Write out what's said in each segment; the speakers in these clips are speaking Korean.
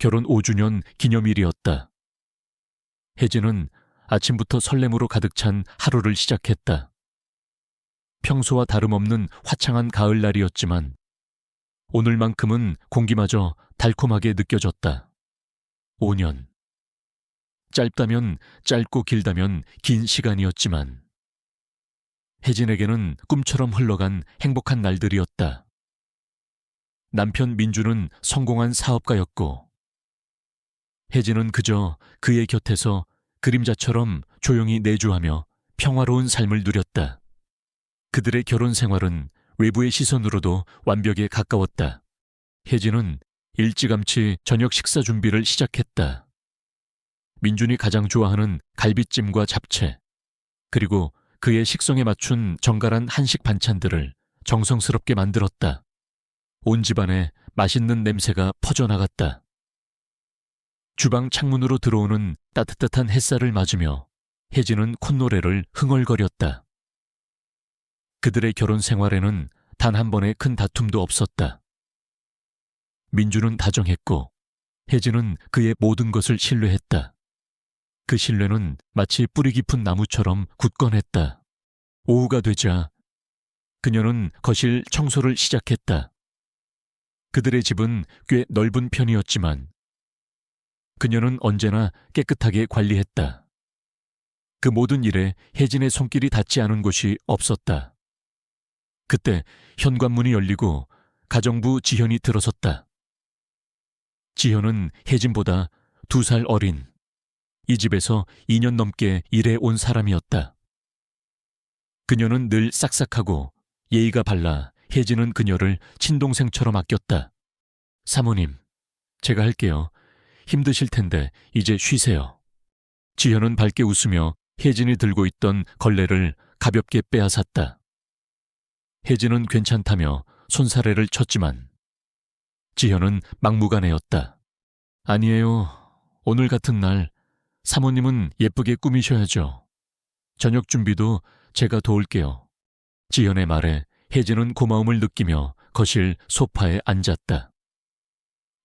결혼 5주년 기념일이었다. 혜진은 아침부터 설렘으로 가득 찬 하루를 시작했다. 평소와 다름없는 화창한 가을날이었지만 오늘만큼은 공기마저 달콤하게 느껴졌다. 5년. 짧다면 짧고 길다면 긴 시간이었지만 혜진에게는 꿈처럼 흘러간 행복한 날들이었다. 남편 민주는 성공한 사업가였고 혜진은 그저 그의 곁에서 그림자처럼 조용히 내주하며 평화로운 삶을 누렸다. 그들의 결혼 생활은 외부의 시선으로도 완벽에 가까웠다. 혜진은 일찌감치 저녁 식사 준비를 시작했다. 민준이 가장 좋아하는 갈비찜과 잡채, 그리고 그의 식성에 맞춘 정갈한 한식 반찬들을 정성스럽게 만들었다. 온 집안에 맛있는 냄새가 퍼져나갔다. 주방 창문으로 들어오는 따뜻한 햇살을 맞으며 혜진은 콧노래를 흥얼거렸다. 그들의 결혼 생활에는 단 한 번의 큰 다툼도 없었다. 민주는 다정했고 혜진은 그의 모든 것을 신뢰했다. 그 신뢰는 마치 뿌리 깊은 나무처럼 굳건했다. 오후가 되자 그녀는 거실 청소를 시작했다. 그들의 집은 꽤 넓은 편이었지만 그녀는 언제나 깨끗하게 관리했다. 그 모든 일에 혜진의 손길이 닿지 않은 곳이 없었다. 그때 현관문이 열리고 가정부 지현이 들어섰다. 지현은 혜진보다 2살 어린 이 집에서 2년 넘게 일해 온 사람이었다. 그녀는 늘 싹싹하고 예의가 발라 혜진은 그녀를 친동생처럼 아꼈다. 사모님, 제가 할게요. 힘드실 텐데 이제 쉬세요. 지현은 밝게 웃으며 혜진이 들고 있던 걸레를 가볍게 빼앗았다. 혜진은 괜찮다며 손사래를 쳤지만 지현은 막무가내였다. 아니에요. 오늘 같은 날 사모님은 예쁘게 꾸미셔야죠. 저녁 준비도 제가 도울게요. 지현의 말에 혜진은 고마움을 느끼며 거실 소파에 앉았다.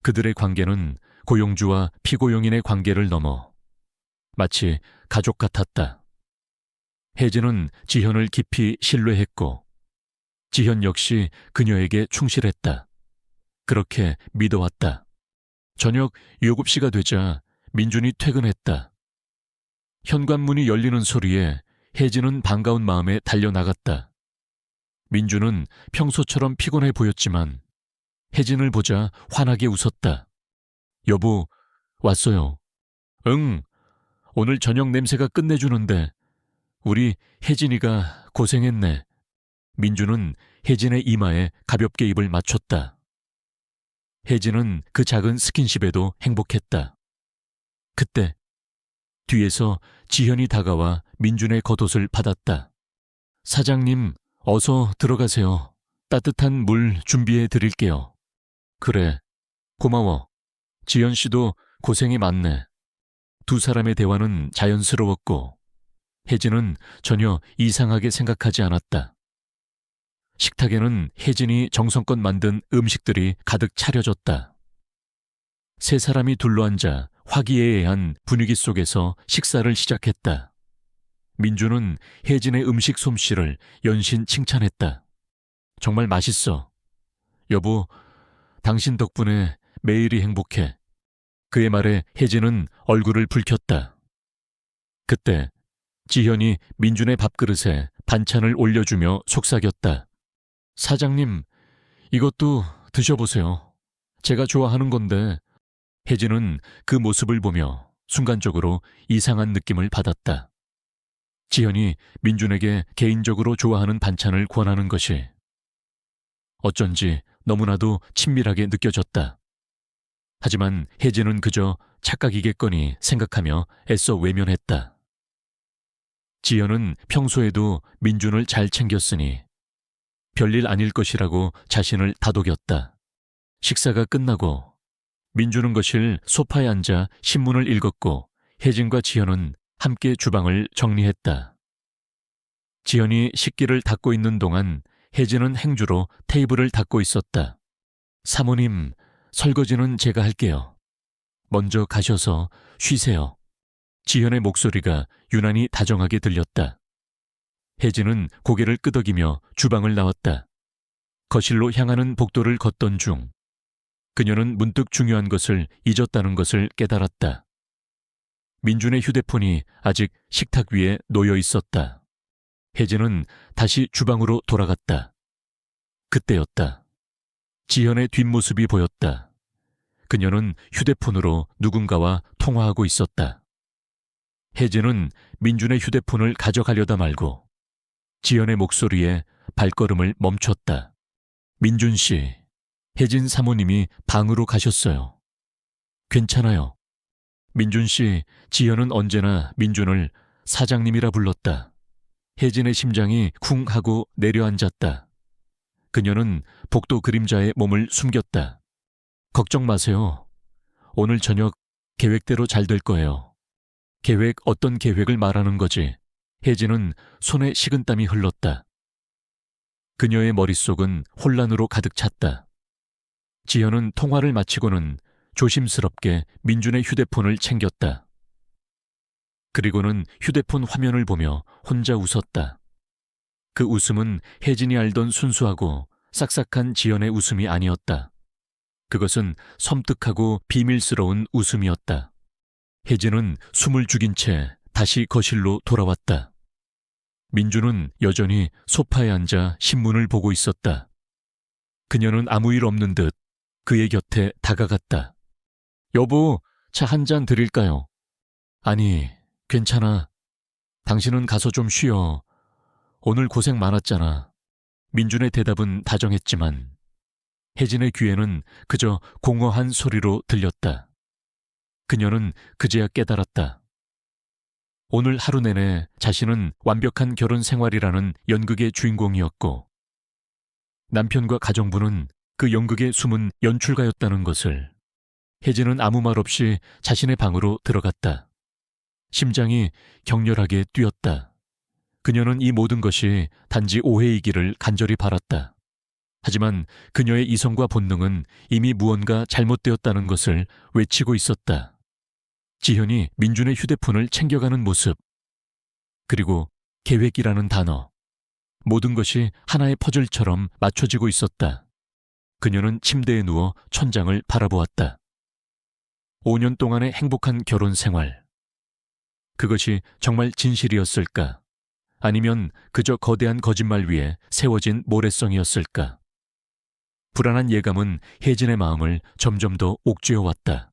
그들의 관계는 고용주와 피고용인의 관계를 넘어 마치 가족 같았다. 혜진은 지현을 깊이 신뢰했고 지현 역시 그녀에게 충실했다. 그렇게 믿어왔다. 저녁 7시가 되자 민준이 퇴근했다. 현관문이 열리는 소리에 혜진은 반가운 마음에 달려나갔다. 민준은 평소처럼 피곤해 보였지만 혜진을 보자 환하게 웃었다. 여보, 왔어요. 응, 오늘 저녁 냄새가 끝내주는데 우리 혜진이가 고생했네. 민준은 혜진의 이마에 가볍게 입을 맞췄다. 혜진은 그 작은 스킨십에도 행복했다. 그때 뒤에서 지현이 다가와 민준의 겉옷을 받았다. 사장님, 어서 들어가세요. 따뜻한 물 준비해 드릴게요. 그래, 고마워. 지현 씨도 고생이 많네. 두 사람의 대화는 자연스러웠고 혜진은 전혀 이상하게 생각하지 않았다. 식탁에는 혜진이 정성껏 만든 음식들이 가득 차려졌다. 세 사람이 둘러앉아 화기애애한 분위기 속에서 식사를 시작했다. 민주는 혜진의 음식 솜씨를 연신 칭찬했다. 정말 맛있어. 여보, 당신 덕분에 매일이 행복해. 그의 말에 혜진은 얼굴을 붉혔다. 그때 지현이 민준의 밥그릇에 반찬을 올려주며 속삭였다. 사장님, 이것도 드셔보세요. 제가 좋아하는 건데. 혜진은 그 모습을 보며 순간적으로 이상한 느낌을 받았다. 지현이 민준에게 개인적으로 좋아하는 반찬을 권하는 것이 어쩐지 너무나도 친밀하게 느껴졌다. 하지만 혜진은 그저 착각이겠거니 생각하며 애써 외면했다. 지현은 평소에도 민준을 잘 챙겼으니 별일 아닐 것이라고 자신을 다독였다. 식사가 끝나고 민준은 거실 소파에 앉아 신문을 읽었고 혜진과 지현은 함께 주방을 정리했다. 지현이 식기를 닦고 있는 동안 혜진은 행주로 테이블을 닦고 있었다. 사모님, 설거지는 제가 할게요. 먼저 가셔서 쉬세요. 지현의 목소리가 유난히 다정하게 들렸다. 혜진은 고개를 끄덕이며 주방을 나왔다. 거실로 향하는 복도를 걷던 중 그녀는 문득 중요한 것을 잊었다는 것을 깨달았다. 민준의 휴대폰이 아직 식탁 위에 놓여 있었다. 혜진은 다시 주방으로 돌아갔다. 그때였다. 지현의 뒷모습이 보였다. 그녀는 휴대폰으로 누군가와 통화하고 있었다. 혜진은 민준의 휴대폰을 가져가려다 말고 지현의 목소리에 발걸음을 멈췄다. 민준 씨, 혜진 사모님이 방으로 가셨어요. 괜찮아요. 민준 씨, 지현은 언제나 민준을 사장님이라 불렀다. 혜진의 심장이 쿵 하고 내려앉았다. 그녀는 복도 그림자에 몸을 숨겼다. 걱정 마세요. 오늘 저녁 계획대로 잘 될 거예요. 계획, 어떤 계획을 말하는 거지? 혜진은 손에 식은땀이 흘렀다. 그녀의 머릿속은 혼란으로 가득 찼다. 지현은 통화를 마치고는 조심스럽게 민준의 휴대폰을 챙겼다. 그리고는 휴대폰 화면을 보며 혼자 웃었다. 그 웃음은 혜진이 알던 순수하고 싹싹한 지연의 웃음이 아니었다. 그것은 섬뜩하고 비밀스러운 웃음이었다. 혜진은 숨을 죽인 채 다시 거실로 돌아왔다. 민준은 여전히 소파에 앉아 신문을 보고 있었다. 그녀는 아무 일 없는 듯 그의 곁에 다가갔다. 여보, 차 한 잔 드릴까요? 아니, 괜찮아. 당신은 가서 좀 쉬어. 오늘 고생 많았잖아. 민준의 대답은 다정했지만 혜진의 귀에는 그저 공허한 소리로 들렸다. 그녀는 그제야 깨달았다. 오늘 하루 내내 자신은 완벽한 결혼 생활이라는 연극의 주인공이었고 남편과 가정부는 그 연극의 숨은 연출가였다는 것을. 혜진은 아무 말 없이 자신의 방으로 들어갔다. 심장이 격렬하게 뛰었다. 그녀는 이 모든 것이 단지 오해이기를 간절히 바랐다. 하지만 그녀의 이성과 본능은 이미 무언가 잘못되었다는 것을 외치고 있었다. 지현이 민준의 휴대폰을 챙겨가는 모습, 그리고 계획이라는 단어. 모든 것이 하나의 퍼즐처럼 맞춰지고 있었다. 그녀는 침대에 누워 천장을 바라보았다. 5년 동안의 행복한 결혼 생활. 그것이 정말 진실이었을까? 아니면 그저 거대한 거짓말 위에 세워진 모래성이었을까? 불안한 예감은 혜진의 마음을 점점 더 옥죄어왔다.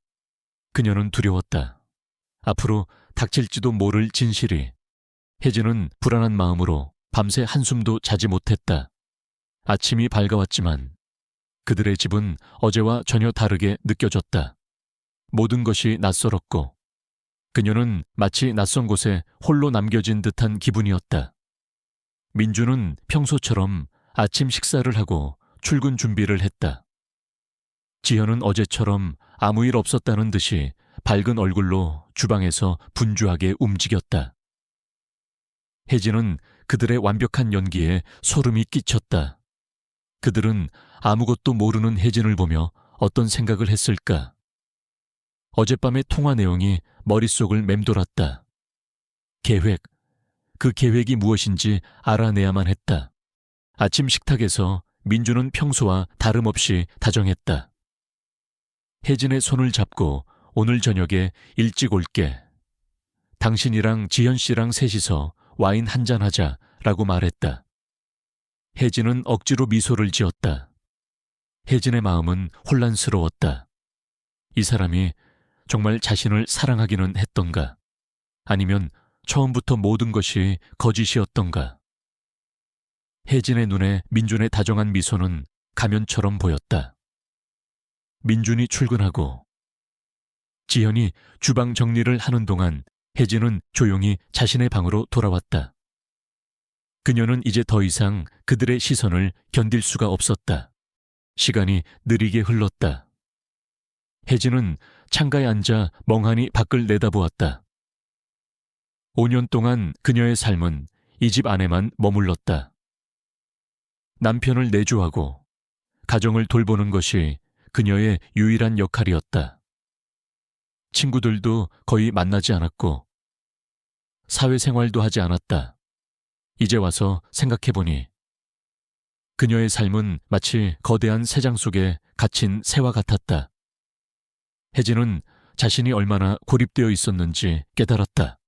그녀는 두려웠다. 앞으로 닥칠지도 모를 진실이. 혜진은 불안한 마음으로 밤새 한숨도 자지 못했다. 아침이 밝아왔지만 그들의 집은 어제와 전혀 다르게 느껴졌다. 모든 것이 낯설었고 그녀는 마치 낯선 곳에 홀로 남겨진 듯한 기분이었다. 민주는 평소처럼 아침 식사를 하고 출근 준비를 했다. 지현은 어제처럼 아무 일 없었다는 듯이 밝은 얼굴로 주방에서 분주하게 움직였다. 혜진은 그들의 완벽한 연기에 소름이 끼쳤다. 그들은 아무것도 모르는 혜진을 보며 어떤 생각을 했을까? 어젯밤의 통화 내용이 머릿속을 맴돌았다. 계획, 그 계획이 무엇인지 알아내야만 했다. 아침 식탁에서 민주는 평소와 다름없이 다정했다. 혜진의 손을 잡고 오늘 저녁에 일찍 올게. 당신이랑 지현 씨랑 셋이서 와인 한잔 하자라고 말했다. 혜진은 억지로 미소를 지었다. 혜진의 마음은 혼란스러웠다. 이 사람이 정말 자신을 사랑하기는 했던가? 아니면 처음부터 모든 것이 거짓이었던가? 혜진의 눈에 민준의 다정한 미소는 가면처럼 보였다. 민준이 출근하고 지현이 주방 정리를 하는 동안 혜진은 조용히 자신의 방으로 돌아왔다. 그녀는 이제 더 이상 그들의 시선을 견딜 수가 없었다. 시간이 느리게 흘렀다. 혜진은 창가에 앉아 멍하니 밖을 내다보았다. 5년 동안 그녀의 삶은 이 집 안에만 머물렀다. 남편을 내조하고 가정을 돌보는 것이 그녀의 유일한 역할이었다. 친구들도 거의 만나지 않았고 사회생활도 하지 않았다. 이제 와서 생각해보니 그녀의 삶은 마치 거대한 새장 속에 갇힌 새와 같았다. 혜진은 자신이 얼마나 고립되어 있었는지 깨달았다.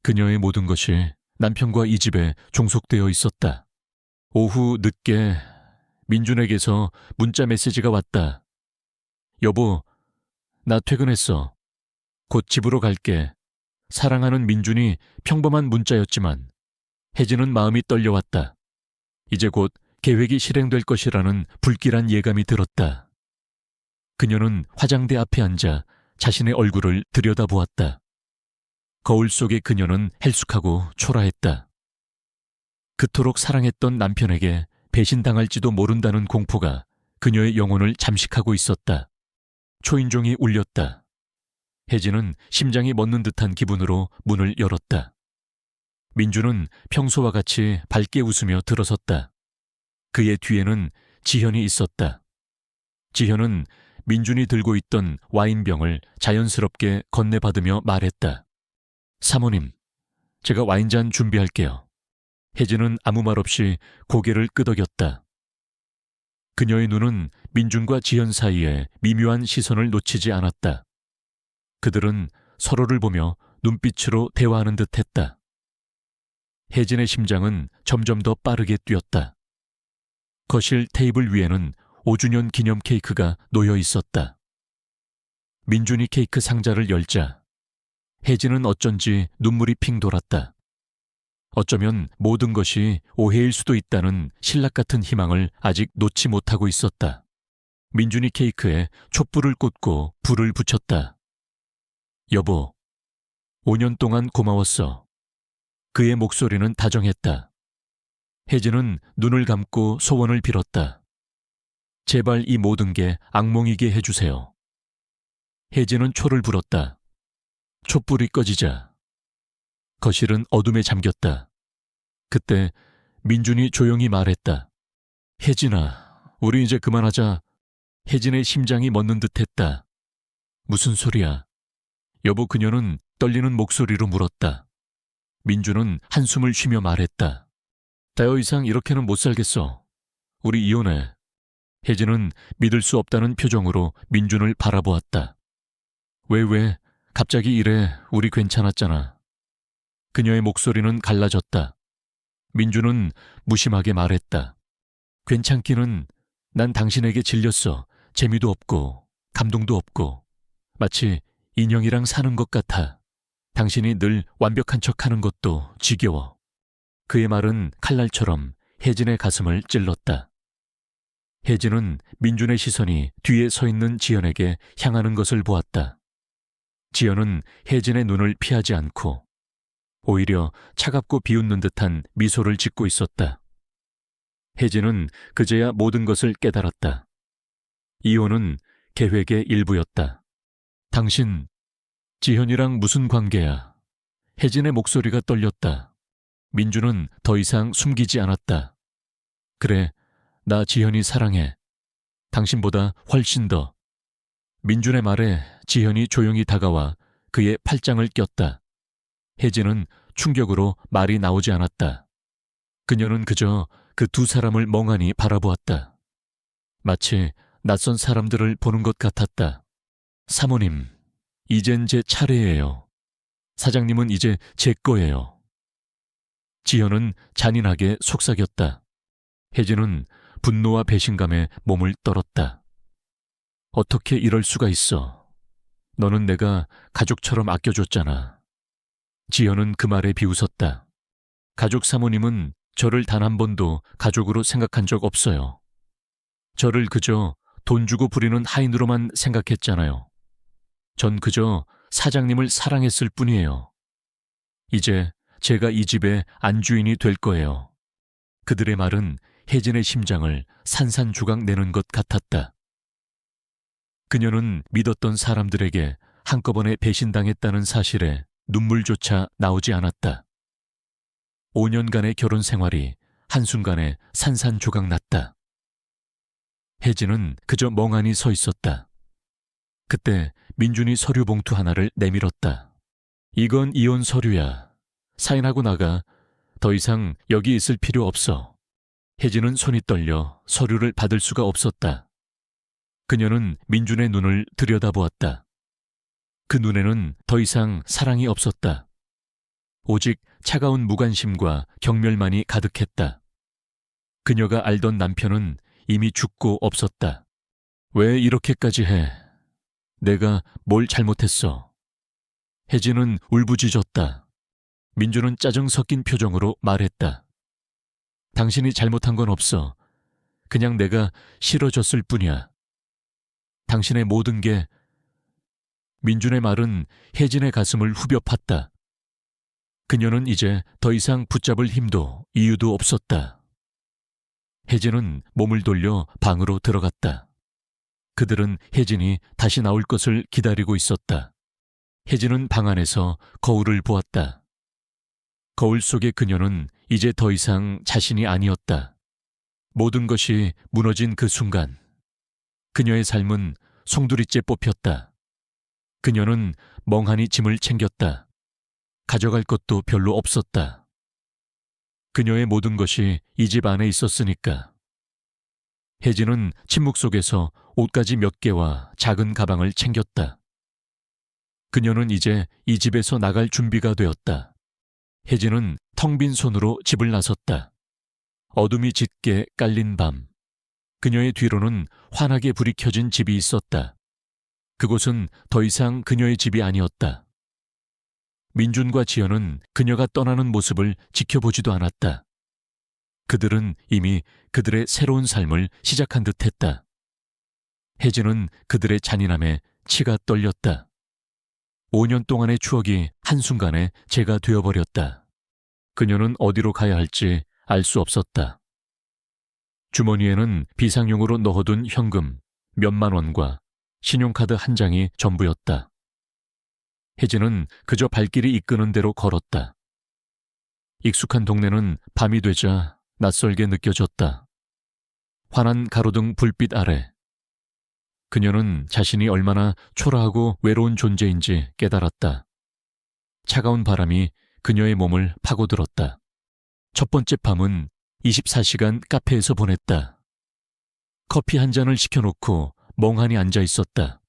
그녀의 모든 것이 남편과 이 집에 종속되어 있었다. 오후 늦게 민준에게서 문자 메시지가 왔다. 여보, 나 퇴근했어. 곧 집으로 갈게. 사랑하는 민준이 평범한 문자였지만 혜진은 마음이 떨려왔다. 이제 곧 계획이 실행될 것이라는 불길한 예감이 들었다. 그녀는 화장대 앞에 앉아 자신의 얼굴을 들여다보았다. 거울 속의 그녀는 헬쑥하고 초라했다. 그토록 사랑했던 남편에게 배신당할지도 모른다는 공포가 그녀의 영혼을 잠식하고 있었다. 초인종이 울렸다. 혜진은 심장이 멎는 듯한 기분으로 문을 열었다. 민주는 평소와 같이 밝게 웃으며 들어섰다. 그의 뒤에는 지현이 있었다. 지현은 민준이 들고 있던 와인병을 자연스럽게 건네받으며 말했다. 사모님, 제가 와인잔 준비할게요. 혜진은 아무 말 없이 고개를 끄덕였다. 그녀의 눈은 민준과 지현 사이에 미묘한 시선을 놓치지 않았다. 그들은 서로를 보며 눈빛으로 대화하는 듯 했다. 혜진의 심장은 점점 더 빠르게 뛰었다. 거실 테이블 위에는 5주년 기념 케이크가 놓여 있었다. 민준이 케이크 상자를 열자 혜진은 어쩐지 눈물이 핑 돌았다. 어쩌면 모든 것이 오해일 수도 있다는 신락 같은 희망을 아직 놓지 못하고 있었다. 민준이 케이크에 촛불을 꽂고 불을 붙였다. 여보, 5년 동안 고마웠어. 그의 목소리는 다정했다. 혜진은 눈을 감고 소원을 빌었다. 제발 이 모든 게 악몽이게 해주세요. 혜진은 초를 불었다. 촛불이 꺼지자 거실은 어둠에 잠겼다. 그때 민준이 조용히 말했다. 혜진아, 우리 이제 그만하자. 혜진의 심장이 멎는 듯했다. 무슨 소리야? 여보, 그녀는 떨리는 목소리로 물었다. 민준은 한숨을 쉬며 말했다. 더 이상 이렇게는 못 살겠어. 우리 이혼해. 혜진은 믿을 수 없다는 표정으로 민준을 바라보았다. 왜? 갑자기 이래. 우리 괜찮았잖아. 그녀의 목소리는 갈라졌다. 민준은 무심하게 말했다. 괜찮기는 난 당신에게 질렸어. 재미도 없고 감동도 없고 마치 인형이랑 사는 것 같아. 당신이 늘 완벽한 척하는 것도 지겨워. 그의 말은 칼날처럼 혜진의 가슴을 찔렀다. 혜진은 민준의 시선이 뒤에 서 있는 지연에게 향하는 것을 보았다. 지연은 혜진의 눈을 피하지 않고 오히려 차갑고 비웃는 듯한 미소를 짓고 있었다. 혜진은 그제야 모든 것을 깨달았다. 이혼은 계획의 일부였다. 당신, 지현이랑 무슨 관계야? 혜진의 목소리가 떨렸다. 민준은 더 이상 숨기지 않았다. 그래, 나 지현이 사랑해. 당신보다 훨씬 더. 민준의 말에 지현이 조용히 다가와 그의 팔짱을 꼈다. 혜진은 충격으로 말이 나오지 않았다. 그녀는 그저 그 두 사람을 멍하니 바라보았다. 마치 낯선 사람들을 보는 것 같았다. 사모님, 이젠 제 차례예요. 사장님은 이제 제 거예요. 지현은 잔인하게 속삭였다. 혜진은 분노와 배신감에 몸을 떨었다. 어떻게 이럴 수가 있어. 너는 내가 가족처럼 아껴줬잖아. 지현은 그 말에 비웃었다. 가족 사모님은 저를 단 한 번도 가족으로 생각한 적 없어요. 저를 그저 돈 주고 부리는 하인으로만 생각했잖아요. 전 그저 사장님을 사랑했을 뿐이에요. 이제 제가 이 집의 안주인이 될 거예요. 그들의 말은 혜진의 심장을 산산조각 내는 것 같았다. 그녀는 믿었던 사람들에게 한꺼번에 배신당했다는 사실에 눈물조차 나오지 않았다. 5년간의 결혼 생활이 한순간에 산산조각 났다. 혜진은 그저 멍하니 서 있었다. 그때 민준이 서류 봉투 하나를 내밀었다. 이건 이혼 서류야. 사인하고 나가. 더 이상 여기 있을 필요 없어. 혜진은 손이 떨려 서류를 받을 수가 없었다. 그녀는 민준의 눈을 들여다보았다. 그 눈에는 더 이상 사랑이 없었다. 오직 차가운 무관심과 경멸만이 가득했다. 그녀가 알던 남편은 이미 죽고 없었다. 왜 이렇게까지 해? 내가 뭘 잘못했어? 혜진은 울부짖었다. 민준은 짜증 섞인 표정으로 말했다. 당신이 잘못한 건 없어. 그냥 내가 싫어졌을 뿐이야. 당신의 모든 게... 민준의 말은 혜진의 가슴을 후벼 팠다. 그녀는 이제 더 이상 붙잡을 힘도 이유도 없었다. 혜진은 몸을 돌려 방으로 들어갔다. 그들은 혜진이 다시 나올 것을 기다리고 있었다. 혜진은 방 안에서 거울을 보았다. 거울 속의 그녀는 이제 더 이상 자신이 아니었다. 모든 것이 무너진 그 순간 그녀의 삶은 송두리째 뽑혔다. 그녀는 멍하니 짐을 챙겼다. 가져갈 것도 별로 없었다. 그녀의 모든 것이 이 집 안에 있었으니까. 혜진은 침묵 속에서 옷가지 몇 개와 작은 가방을 챙겼다. 그녀는 이제 이 집에서 나갈 준비가 되었다. 혜진은 텅 빈 손으로 집을 나섰다. 어둠이 짙게 깔린 밤. 그녀의 뒤로는 환하게 불이 켜진 집이 있었다. 그곳은 더 이상 그녀의 집이 아니었다. 민준과 지연은 그녀가 떠나는 모습을 지켜보지도 않았다. 그들은 이미 그들의 새로운 삶을 시작한 듯했다. 혜진은 그들의 잔인함에 치가 떨렸다. 5년 동안의 추억이 한순간에 재가 되어버렸다. 그녀는 어디로 가야 할지 알 수 없었다. 주머니에는 비상용으로 넣어둔 현금 몇만 원과 신용카드 한 장이 전부였다. 혜진은 그저 발길이 이끄는 대로 걸었다. 익숙한 동네는 밤이 되자 낯설게 느껴졌다. 환한 가로등 불빛 아래 그녀는 자신이 얼마나 초라하고 외로운 존재인지 깨달았다. 차가운 바람이 그녀의 몸을 파고들었다. 첫 번째 밤은 24시간 카페에서 보냈다. 커피 한 잔을 시켜놓고 멍하니 앉아 있었다.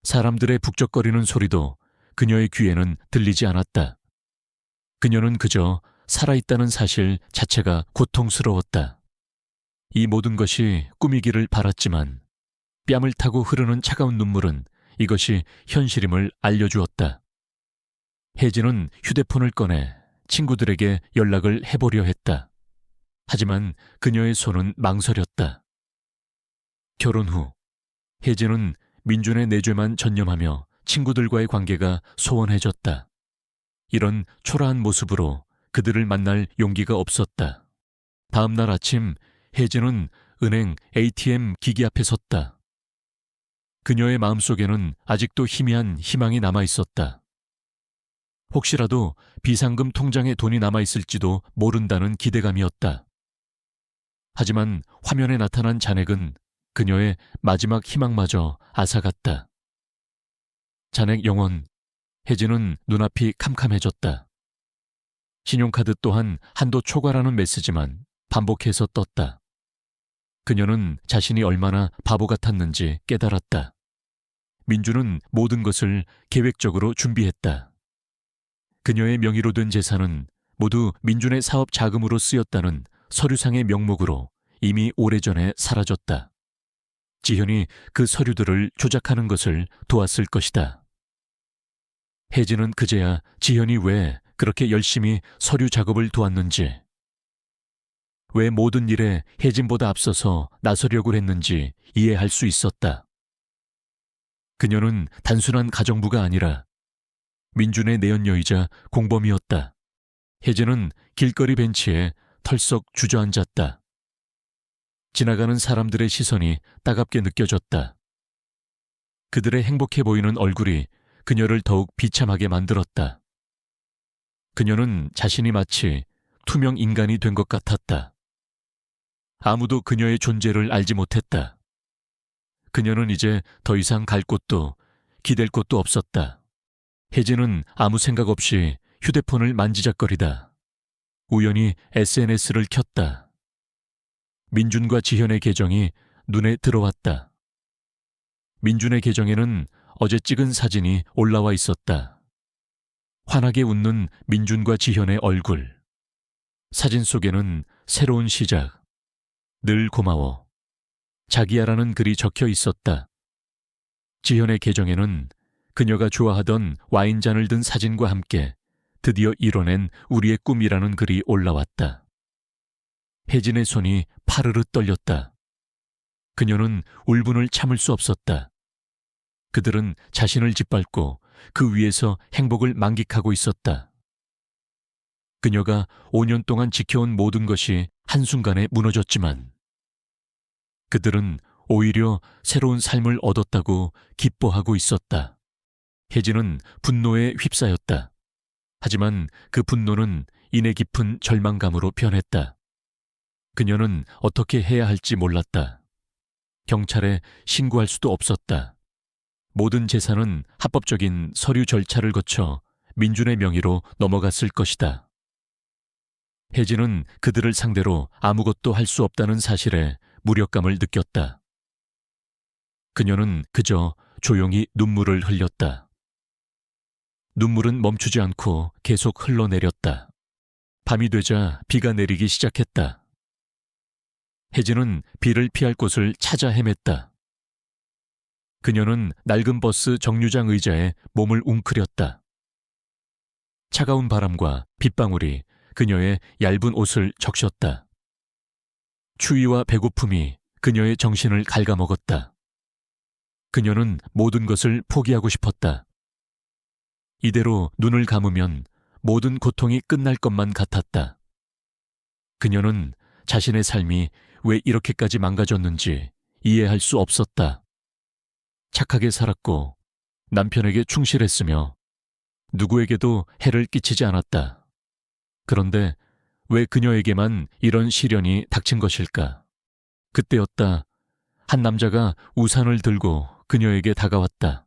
사람들의 북적거리는 소리도 그녀의 귀에는 들리지 않았다. 그녀는 그저 살아있다는 사실 자체가 고통스러웠다. 이 모든 것이 꿈이기를 바랐지만 뺨을 타고 흐르는 차가운 눈물은 이것이 현실임을 알려주었다. 혜진은 휴대폰을 꺼내 친구들에게 연락을 해보려 했다. 하지만 그녀의 손은 망설였다. 결혼 후 혜진은 민준의 내죄만 전념하며 친구들과의 관계가 소원해졌다. 이런 초라한 모습으로 그들을 만날 용기가 없었다. 다음 날 아침 혜진은 은행 ATM 기기 앞에 섰다. 그녀의 마음속에는 아직도 희미한 희망이 남아있었다. 혹시라도 비상금 통장에 돈이 남아있을지도 모른다는 기대감이었다. 하지만 화면에 나타난 잔액은 그녀의 마지막 희망마저 앗아갔다. 잔액 0원. 혜진은 눈앞이 캄캄해졌다. 신용카드 또한 한도 초과라는 메시지만 반복해서 떴다. 그녀는 자신이 얼마나 바보 같았는지 깨달았다. 민주는 모든 것을 계획적으로 준비했다. 그녀의 명의로 된 재산은 모두 민준의 사업 자금으로 쓰였다는 서류상의 명목으로 이미 오래전에 사라졌다. 지현이 그 서류들을 조작하는 것을 도왔을 것이다. 혜진은 그제야 지현이 왜 그렇게 열심히 서류 작업을 도왔는지, 왜 모든 일에 혜진보다 앞서서 나서려고 했는지 이해할 수 있었다. 그녀는 단순한 가정부가 아니라 민준의 내연녀이자 공범이었다. 혜진은 길거리 벤치에 털썩 주저앉았다. 지나가는 사람들의 시선이 따갑게 느껴졌다. 그들의 행복해 보이는 얼굴이 그녀를 더욱 비참하게 만들었다. 그녀는 자신이 마치 투명 인간이 된 것 같았다. 아무도 그녀의 존재를 알지 못했다. 그녀는 이제 더 이상 갈 곳도 기댈 곳도 없었다. 혜진은 아무 생각 없이 휴대폰을 만지작거리다 우연히 SNS를 켰다. 민준과 지현의 계정이 눈에 들어왔다. 민준의 계정에는 어제 찍은 사진이 올라와 있었다. 환하게 웃는 민준과 지현의 얼굴. 사진 속에는 새로운 시작, 늘 고마워, 자기야라는 글이 적혀 있었다. 지현의 계정에는 그녀가 좋아하던 와인잔을 든 사진과 함께 드디어 이뤄낸 우리의 꿈이라는 글이 올라왔다. 혜진의 손이 파르르 떨렸다. 그녀는 울분을 참을 수 없었다. 그들은 자신을 짓밟고 그 위에서 행복을 만끽하고 있었다. 그녀가 5년 동안 지켜온 모든 것이 한순간에 무너졌지만 그들은 오히려 새로운 삶을 얻었다고 기뻐하고 있었다. 혜진은 분노에 휩싸였다. 하지만 그 분노는 이내 깊은 절망감으로 변했다. 그녀는 어떻게 해야 할지 몰랐다. 경찰에 신고할 수도 없었다. 모든 재산은 합법적인 서류 절차를 거쳐 민준의 명의로 넘어갔을 것이다. 혜진은 그들을 상대로 아무것도 할 수 없다는 사실에 무력감을 느꼈다. 그녀는 그저 조용히 눈물을 흘렸다. 눈물은 멈추지 않고 계속 흘러내렸다. 밤이 되자 비가 내리기 시작했다. 혜진은 비를 피할 곳을 찾아 헤맸다. 그녀는 낡은 버스 정류장 의자에 몸을 웅크렸다. 차가운 바람과 빗방울이 그녀의 얇은 옷을 적셨다. 추위와 배고픔이 그녀의 정신을 갉아먹었다. 그녀는 모든 것을 포기하고 싶었다. 이대로 눈을 감으면 모든 고통이 끝날 것만 같았다. 그녀는 자신의 삶이 왜 이렇게까지 망가졌는지 이해할 수 없었다. 착하게 살았고 남편에게 충실했으며 누구에게도 해를 끼치지 않았다. 그런데 왜 그녀에게만 이런 시련이 닥친 것일까? 그때였다. 한 남자가 우산을 들고 그녀에게 다가왔다.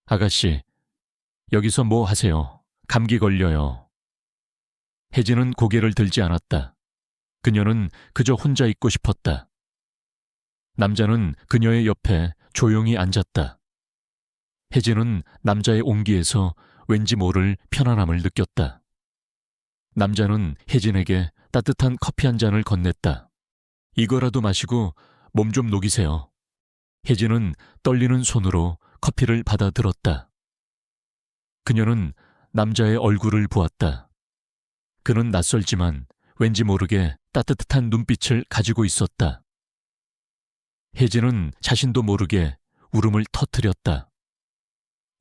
아가씨, 여기서 뭐 하세요? 감기 걸려요. 혜진은 고개를 들지 않았다. 그녀는 그저 혼자 있고 싶었다. 남자는 그녀의 옆에 조용히 앉았다. 혜진은 남자의 온기에서 왠지 모를 편안함을 느꼈다. 남자는 혜진에게 따뜻한 커피 한 잔을 건넸다. 이거라도 마시고 몸 좀 녹이세요. 혜진은 떨리는 손으로 커피를 받아 들었다. 그녀는 남자의 얼굴을 보았다. 그는 낯설지만 왠지 모르게 따뜻한 눈빛을 가지고 있었다. 혜진은 자신도 모르게 울음을 터뜨렸다.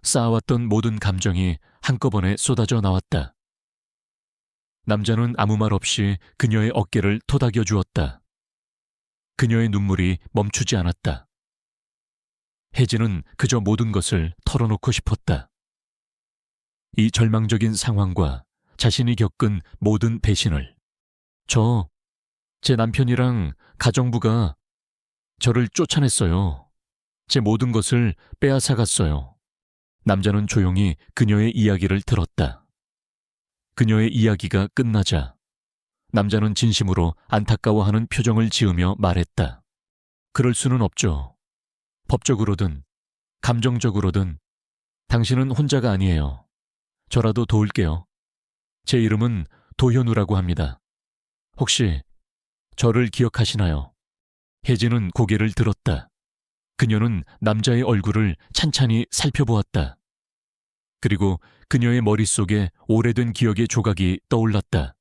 쌓아왔던 모든 감정이 한꺼번에 쏟아져 나왔다. 남자는 아무 말 없이 그녀의 어깨를 토닥여 주었다. 그녀의 눈물이 멈추지 않았다. 혜진은 그저 모든 것을 털어놓고 싶었다. 이 절망적인 상황과 자신이 겪은 모든 배신을. 제 남편이랑 가정부가 저를 쫓아냈어요. 제 모든 것을 빼앗아갔어요. 남자는 조용히 그녀의 이야기를 들었다. 그녀의 이야기가 끝나자 남자는 진심으로 안타까워하는 표정을 지으며 말했다. 그럴 수는 없죠. 법적으로든 감정적으로든 당신은 혼자가 아니에요. 저라도 도울게요. 제 이름은 도현우라고 합니다. 혹시 저를 기억하시나요? 혜진은 고개를 들었다. 그녀는 남자의 얼굴을 찬찬히 살펴보았다. 그리고 그녀의 머릿속에 오래된 기억의 조각이 떠올랐다.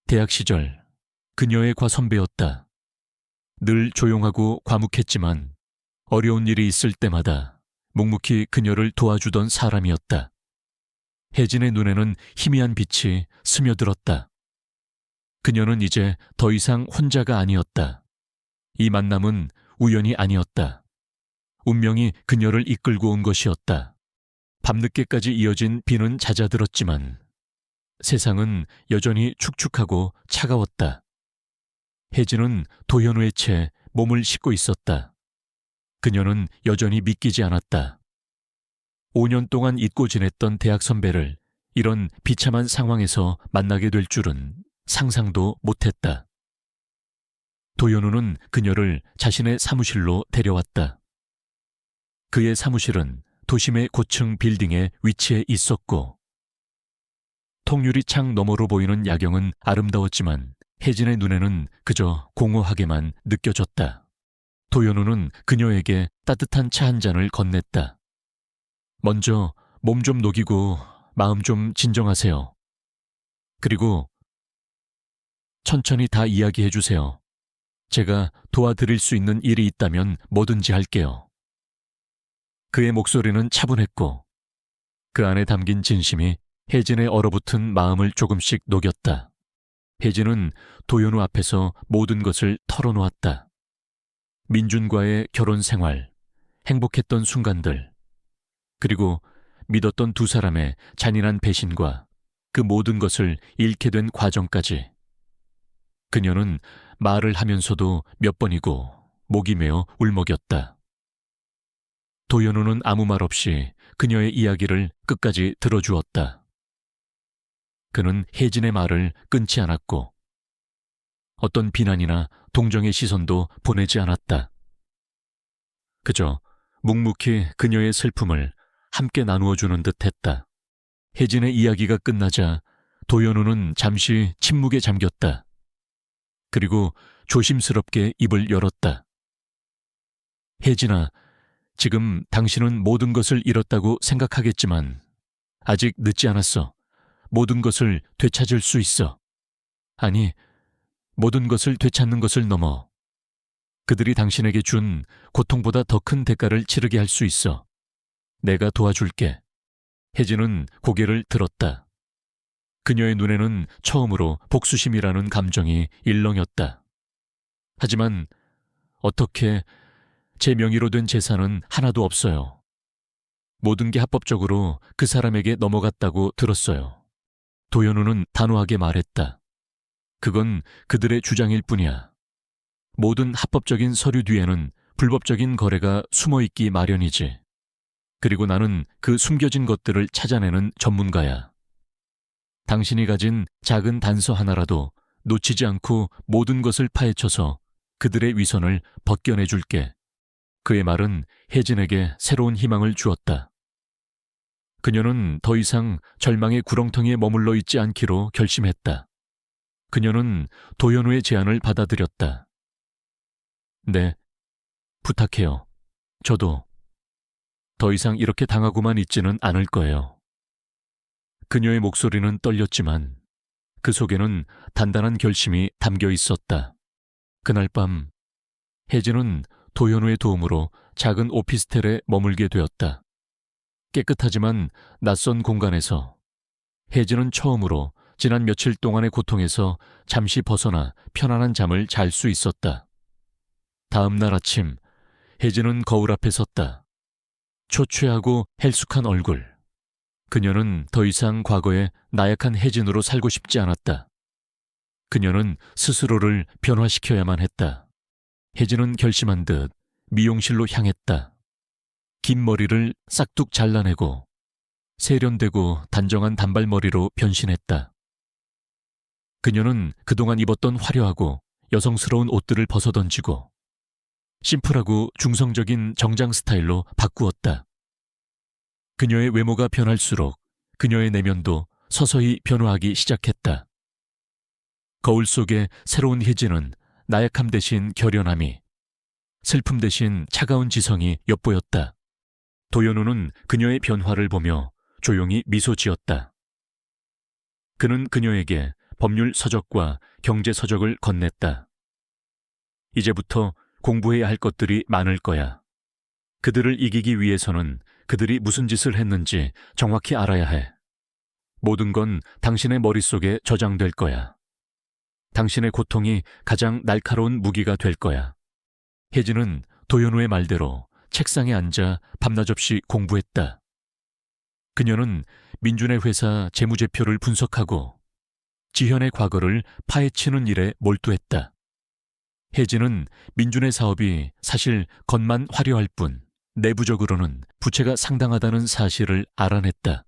대학 시절 그녀의 과선배였다. 늘 조용하고 과묵했지만 어려운 일이 있을 때마다 묵묵히 그녀를 도와주던 사람이었다. 혜진의 눈에는 희미한 빛이 스며들었다. 그녀는 이제 더 이상 혼자가 아니었다. 이 만남은 우연이 아니었다. 운명이 그녀를 이끌고 온 것이었다. 밤늦게까지 이어진 비는 잦아들었지만 세상은 여전히 축축하고 차가웠다. 혜진은 도현우의 채 몸을 싣고 있었다. 그녀는 여전히 믿기지 않았다. 5년 동안 잊고 지냈던 대학 선배를 이런 비참한 상황에서 만나게 될 줄은 상상도 못했다. 도연우는 그녀를 자신의 사무실로 데려왔다. 그의 사무실은 도심의 고층 빌딩에 위치해 있었고 통유리 창 너머로 보이는 야경은 아름다웠지만 혜진의 눈에는 그저 공허하게만 느껴졌다. 도연우는 그녀에게 따뜻한 차 한 잔을 건넸다. 먼저 몸 좀 녹이고 마음 좀 진정하세요. 그리고 천천히 다 이야기해 주세요. 제가 도와드릴 수 있는 일이 있다면 뭐든지 할게요. 그의 목소리는 차분했고 그 안에 담긴 진심이 혜진의 얼어붙은 마음을 조금씩 녹였다. 혜진은 도연우 앞에서 모든 것을 털어놓았다. 민준과의 결혼 생활, 행복했던 순간들, 그리고 믿었던 두 사람의 잔인한 배신과 그 모든 것을 잃게 된 과정까지. 그녀는 말을 하면서도 몇 번이고 목이 메어 울먹였다. 도연우는 아무 말 없이 그녀의 이야기를 끝까지 들어주었다. 그는 혜진의 말을 끊지 않았고 어떤 비난이나 동정의 시선도 보내지 않았다. 그저 묵묵히 그녀의 슬픔을 함께 나누어주는 듯 했다. 혜진의 이야기가 끝나자 도연우는 잠시 침묵에 잠겼다. 그리고 조심스럽게 입을 열었다. 혜진아, 지금 당신은 모든 것을 잃었다고 생각하겠지만 아직 늦지 않았어. 모든 것을 되찾을 수 있어. 아니, 모든 것을 되찾는 것을 넘어 그들이 당신에게 준 고통보다 더 큰 대가를 치르게 할 수 있어. 내가 도와줄게. 혜진은 고개를 들었다. 그녀의 눈에는 처음으로 복수심이라는 감정이 일렁였다. 하지만 어떻게 제 명의로 된 재산은 하나도 없어요. 모든 게 합법적으로 그 사람에게 넘어갔다고 들었어요. 도연우는 단호하게 말했다. 그건 그들의 주장일 뿐이야. 모든 합법적인 서류 뒤에는 불법적인 거래가 숨어있기 마련이지. 그리고 나는 그 숨겨진 것들을 찾아내는 전문가야. 당신이 가진 작은 단서 하나라도 놓치지 않고 모든 것을 파헤쳐서 그들의 위선을 벗겨내줄게. 그의 말은 혜진에게 새로운 희망을 주었다. 그녀는 더 이상 절망의 구렁텅이에 머물러 있지 않기로 결심했다. 그녀는 도연우의 제안을 받아들였다. 네, 부탁해요. 저도 더 이상 이렇게 당하고만 있지는 않을 거예요. 그녀의 목소리는 떨렸지만 그 속에는 단단한 결심이 담겨 있었다. 그날 밤 혜진은 도연우의 도움으로 작은 오피스텔에 머물게 되었다. 깨끗하지만 낯선 공간에서 혜진은 처음으로 지난 며칠 동안의 고통에서 잠시 벗어나 편안한 잠을 잘 수 있었다. 다음 날 아침 혜진은 거울 앞에 섰다. 초췌하고 헬쑥한 얼굴. 그녀는 더 이상 과거의 나약한 혜진으로 살고 싶지 않았다. 그녀는 스스로를 변화시켜야만 했다. 혜진은 결심한 듯 미용실로 향했다. 긴 머리를 싹둑 잘라내고 세련되고 단정한 단발머리로 변신했다. 그녀는 그동안 입었던 화려하고 여성스러운 옷들을 벗어던지고 심플하고 중성적인 정장 스타일로 바꾸었다. 그녀의 외모가 변할수록 그녀의 내면도 서서히 변화하기 시작했다. 거울 속의 새로운 혜진은 나약함 대신 결연함이, 슬픔 대신 차가운 지성이 엿보였다. 도연우는 그녀의 변화를 보며 조용히 미소 지었다. 그는 그녀에게 법률 서적과 경제 서적을 건넸다. 이제부터 공부해야 할 것들이 많을 거야. 그들을 이기기 위해서는 그들이 무슨 짓을 했는지 정확히 알아야 해. 모든 건 당신의 머릿속에 저장될 거야. 당신의 고통이 가장 날카로운 무기가 될 거야. 혜진은 도연우의 말대로 책상에 앉아 밤낮없이 공부했다. 그녀는 민준의 회사 재무제표를 분석하고 지현의 과거를 파헤치는 일에 몰두했다. 혜진은 민준의 사업이 사실 겉만 화려할 뿐 내부적으로는 부채가 상당하다는 사실을 알아냈다.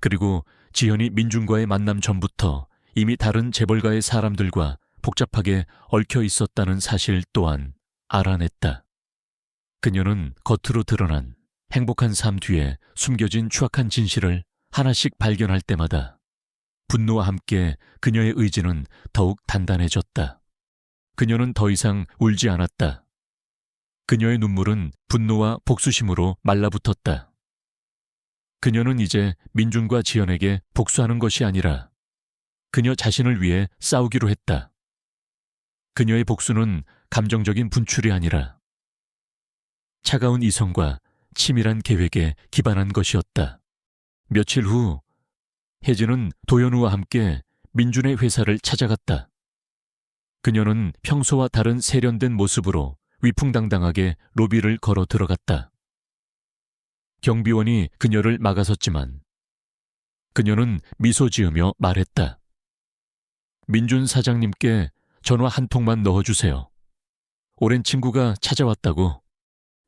그리고 지현이 민준과의 만남 전부터 이미 다른 재벌가의 사람들과 복잡하게 얽혀 있었다는 사실 또한 알아냈다. 그녀는 겉으로 드러난 행복한 삶 뒤에 숨겨진 추악한 진실을 하나씩 발견할 때마다 분노와 함께 그녀의 의지는 더욱 단단해졌다. 그녀는 더 이상 울지 않았다. 그녀의 눈물은 분노와 복수심으로 말라붙었다. 그녀는 이제 민준과 지연에게 복수하는 것이 아니라 그녀 자신을 위해 싸우기로 했다. 그녀의 복수는 감정적인 분출이 아니라 차가운 이성과 치밀한 계획에 기반한 것이었다. 며칠 후 혜진은 도연우와 함께 민준의 회사를 찾아갔다. 그녀는 평소와 다른 세련된 모습으로 위풍당당하게 로비를 걸어 들어갔다. 경비원이 그녀를 막아섰지만 그녀는 미소 지으며 말했다. 민준 사장님께 전화 한 통만 넣어주세요. 오랜 친구가 찾아왔다고.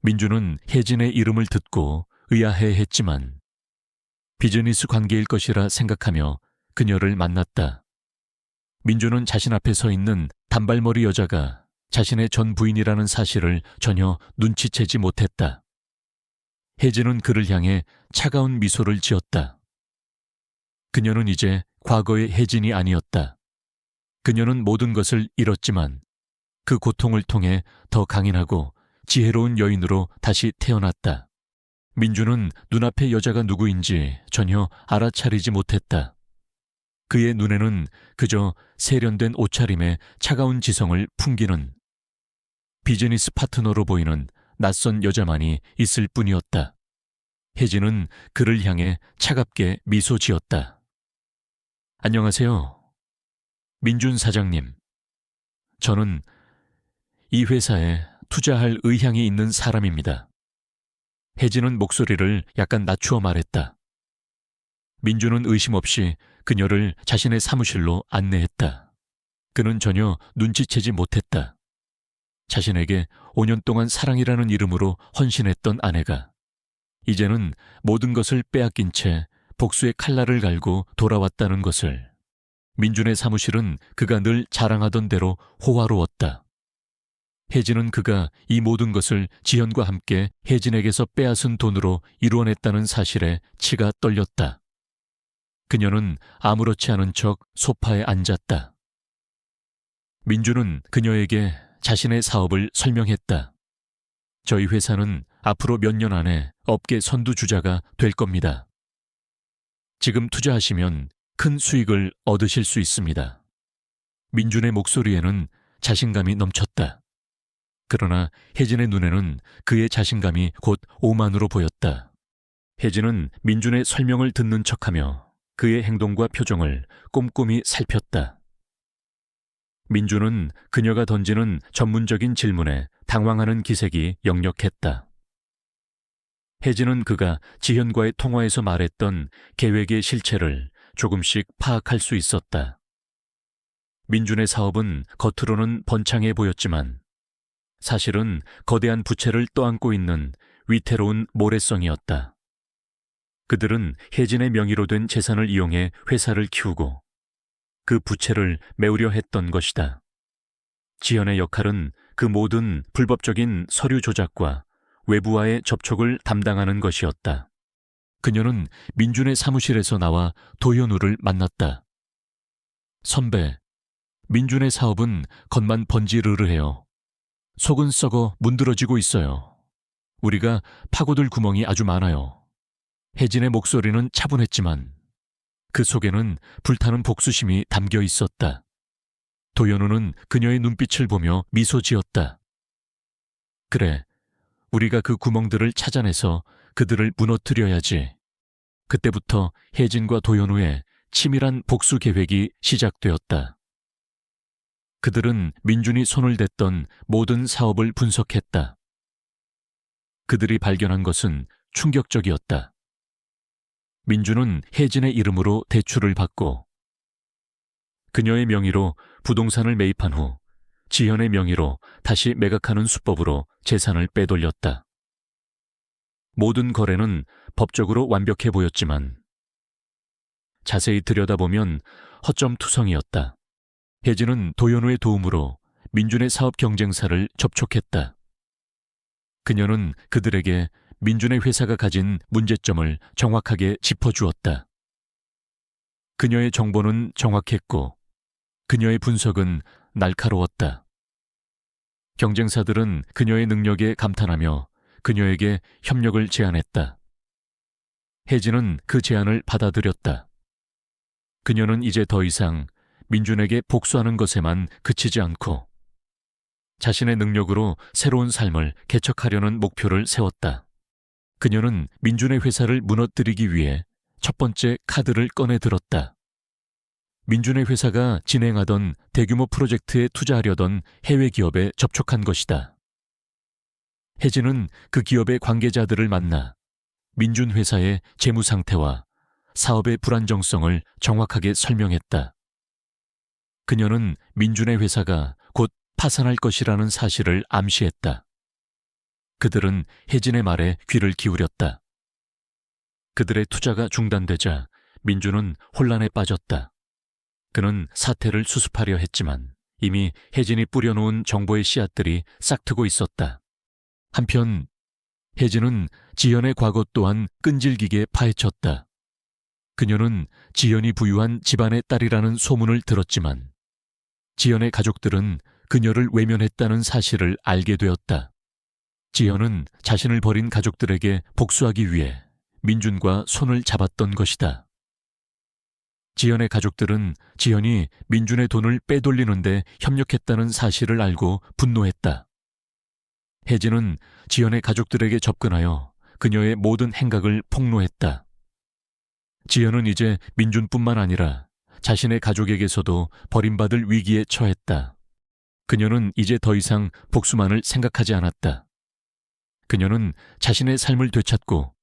민준은 혜진의 이름을 듣고 의아해했지만 비즈니스 관계일 것이라 생각하며 그녀를 만났다. 민준은 자신 앞에 서 있는 단발머리 여자가 자신의 전 부인이라는 사실을 전혀 눈치채지 못했다. 혜진은 그를 향해 차가운 미소를 지었다. 그녀는 이제 과거의 혜진이 아니었다. 그녀는 모든 것을 잃었지만 그 고통을 통해 더 강인하고 지혜로운 여인으로 다시 태어났다. 민준은 눈앞의 여자가 누구인지 전혀 알아차리지 못했다. 그의 눈에는 그저 세련된 옷차림에 차가운 지성을 풍기는 비즈니스 파트너로 보이는 낯선 여자만이 있을 뿐이었다. 혜진은 그를 향해 차갑게 미소 지었다. 안녕하세요. 민준 사장님. 저는 이 회사에 투자할 의향이 있는 사람입니다. 혜진은 목소리를 약간 낮추어 말했다. 민준은 의심 없이 그녀를 자신의 사무실로 안내했다. 그는 전혀 눈치채지 못했다. 자신에게 5년 동안 사랑이라는 이름으로 헌신했던 아내가 이제는 모든 것을 빼앗긴 채 복수의 칼날을 갈고 돌아왔다는 것을. 민준의 사무실은 그가 늘 자랑하던 대로 호화로웠다. 혜진은 그가 이 모든 것을 지현과 함께 혜진에게서 빼앗은 돈으로 이루어냈다는 사실에 치가 떨렸다. 그녀는 아무렇지 않은 척 소파에 앉았다. 민준은 그녀에게 자신의 사업을 설명했다. 저희 회사는 앞으로 몇 년 안에 업계 선두주자가 될 겁니다. 지금 투자하시면 큰 수익을 얻으실 수 있습니다. 민준의 목소리에는 자신감이 넘쳤다. 그러나 혜진의 눈에는 그의 자신감이 곧 오만으로 보였다. 혜진은 민준의 설명을 듣는 척하며 그의 행동과 표정을 꼼꼼히 살폈다. 민준은 그녀가 던지는 전문적인 질문에 당황하는 기색이 역력했다. 혜진은 그가 지현과의 통화에서 말했던 계획의 실체를 조금씩 파악할 수 있었다. 민준의 사업은 겉으로는 번창해 보였지만 사실은 거대한 부채를 떠안고 있는 위태로운 모래성이었다. 그들은 혜진의 명의로 된 재산을 이용해 회사를 키우고 그 부채를 메우려 했던 것이다. 지현의 역할은 그 모든 불법적인 서류 조작과 외부와의 접촉을 담당하는 것이었다. 그녀는 민준의 사무실에서 나와 도현우를 만났다. 선배, 민준의 사업은 겉만 번지르르해요. 속은 썩어 문드러지고 있어요. 우리가 파고들 구멍이 아주 많아요. 혜진의 목소리는 차분했지만 그 속에는 불타는 복수심이 담겨 있었다. 도연우는 그녀의 눈빛을 보며 미소 지었다. 그래, 우리가 그 구멍들을 찾아내서 그들을 무너뜨려야지. 그때부터 혜진과 도연우의 치밀한 복수 계획이 시작되었다. 그들은 민준이 손을 댔던 모든 사업을 분석했다. 그들이 발견한 것은 충격적이었다. 민준은 혜진의 이름으로 대출을 받고 그녀의 명의로 부동산을 매입한 후 지현의 명의로 다시 매각하는 수법으로 재산을 빼돌렸다. 모든 거래는 법적으로 완벽해 보였지만 자세히 들여다보면 허점투성이었다. 혜진은 도연우의 도움으로 민준의 사업 경쟁사를 접촉했다. 그녀는 그들에게 민준의 회사가 가진 문제점을 정확하게 짚어주었다. 그녀의 정보는 정확했고 그녀의 분석은 날카로웠다. 경쟁사들은 그녀의 능력에 감탄하며 그녀에게 협력을 제안했다. 혜진은 그 제안을 받아들였다. 그녀는 이제 더 이상 민준에게 복수하는 것에만 그치지 않고 자신의 능력으로 새로운 삶을 개척하려는 목표를 세웠다. 그녀는 민준의 회사를 무너뜨리기 위해 첫 번째 카드를 꺼내 들었다. 민준의 회사가 진행하던 대규모 프로젝트에 투자하려던 해외 기업에 접촉한 것이다. 혜진은 그 기업의 관계자들을 만나 민준 회사의 재무 상태와 사업의 불안정성을 정확하게 설명했다. 그녀는 민준의 회사가 곧 파산할 것이라는 사실을 암시했다. 그들은 혜진의 말에 귀를 기울였다. 그들의 투자가 중단되자 민준은 혼란에 빠졌다. 그는 사태를 수습하려 했지만 이미 혜진이 뿌려놓은 정보의 씨앗들이 싹트고 있었다. 한편 혜진은 지연의 과거 또한 끈질기게 파헤쳤다. 그녀는 지연이 부유한 집안의 딸이라는 소문을 들었지만 지연의 가족들은 그녀를 외면했다는 사실을 알게 되었다. 지연은 자신을 버린 가족들에게 복수하기 위해 민준과 손을 잡았던 것이다. 지연의 가족들은 지연이 민준의 돈을 빼돌리는데 협력했다는 사실을 알고 분노했다. 혜진은 지연의 가족들에게 접근하여 그녀의 모든 행각을 폭로했다. 지연은 이제 민준뿐만 아니라 자신의 가족에게서도 버림받을 위기에 처했다. 그녀는 이제 더 이상 복수만을 생각하지 않았다. 그녀는 자신의 삶을 되찾고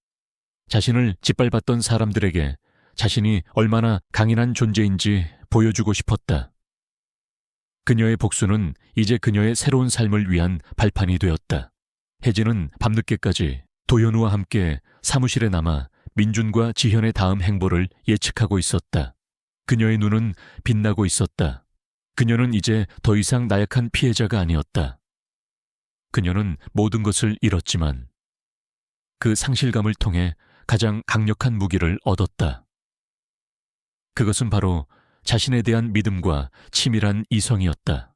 자신을 짓밟았던 사람들에게 자신이 얼마나 강인한 존재인지 보여주고 싶었다. 그녀의 복수는 이제 그녀의 새로운 삶을 위한 발판이 되었다. 혜진은 밤늦게까지 도연우와 함께 사무실에 남아 민준과 지현의 다음 행보를 예측하고 있었다. 그녀의 눈은 빛나고 있었다. 그녀는 이제 더 이상 나약한 피해자가 아니었다. 그녀는 모든 것을 잃었지만 그 상실감을 통해 가장 강력한 무기를 얻었다. 그것은 바로 자신에 대한 믿음과 치밀한 이성이었다.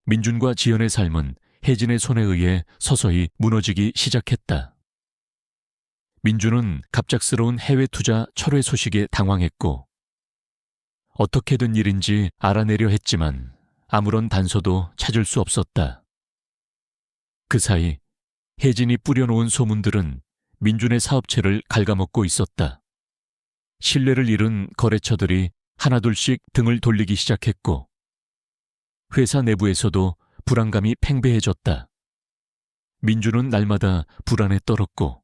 민준과 지연의 삶은 혜진의 손에 의해 서서히 무너지기 시작했다. 민준은 갑작스러운 해외 투자 철회 소식에 당황했고 어떻게 된 일인지 알아내려 했지만 아무런 단서도 찾을 수 없었다. 그 사이 혜진이 뿌려놓은 소문들은 민준의 사업체를 갉아먹고 있었다. 신뢰를 잃은 거래처들이 하나둘씩 등을 돌리기 시작했고 회사 내부에서도 불안감이 팽배해졌다. 민준은 날마다 불안에 떨었고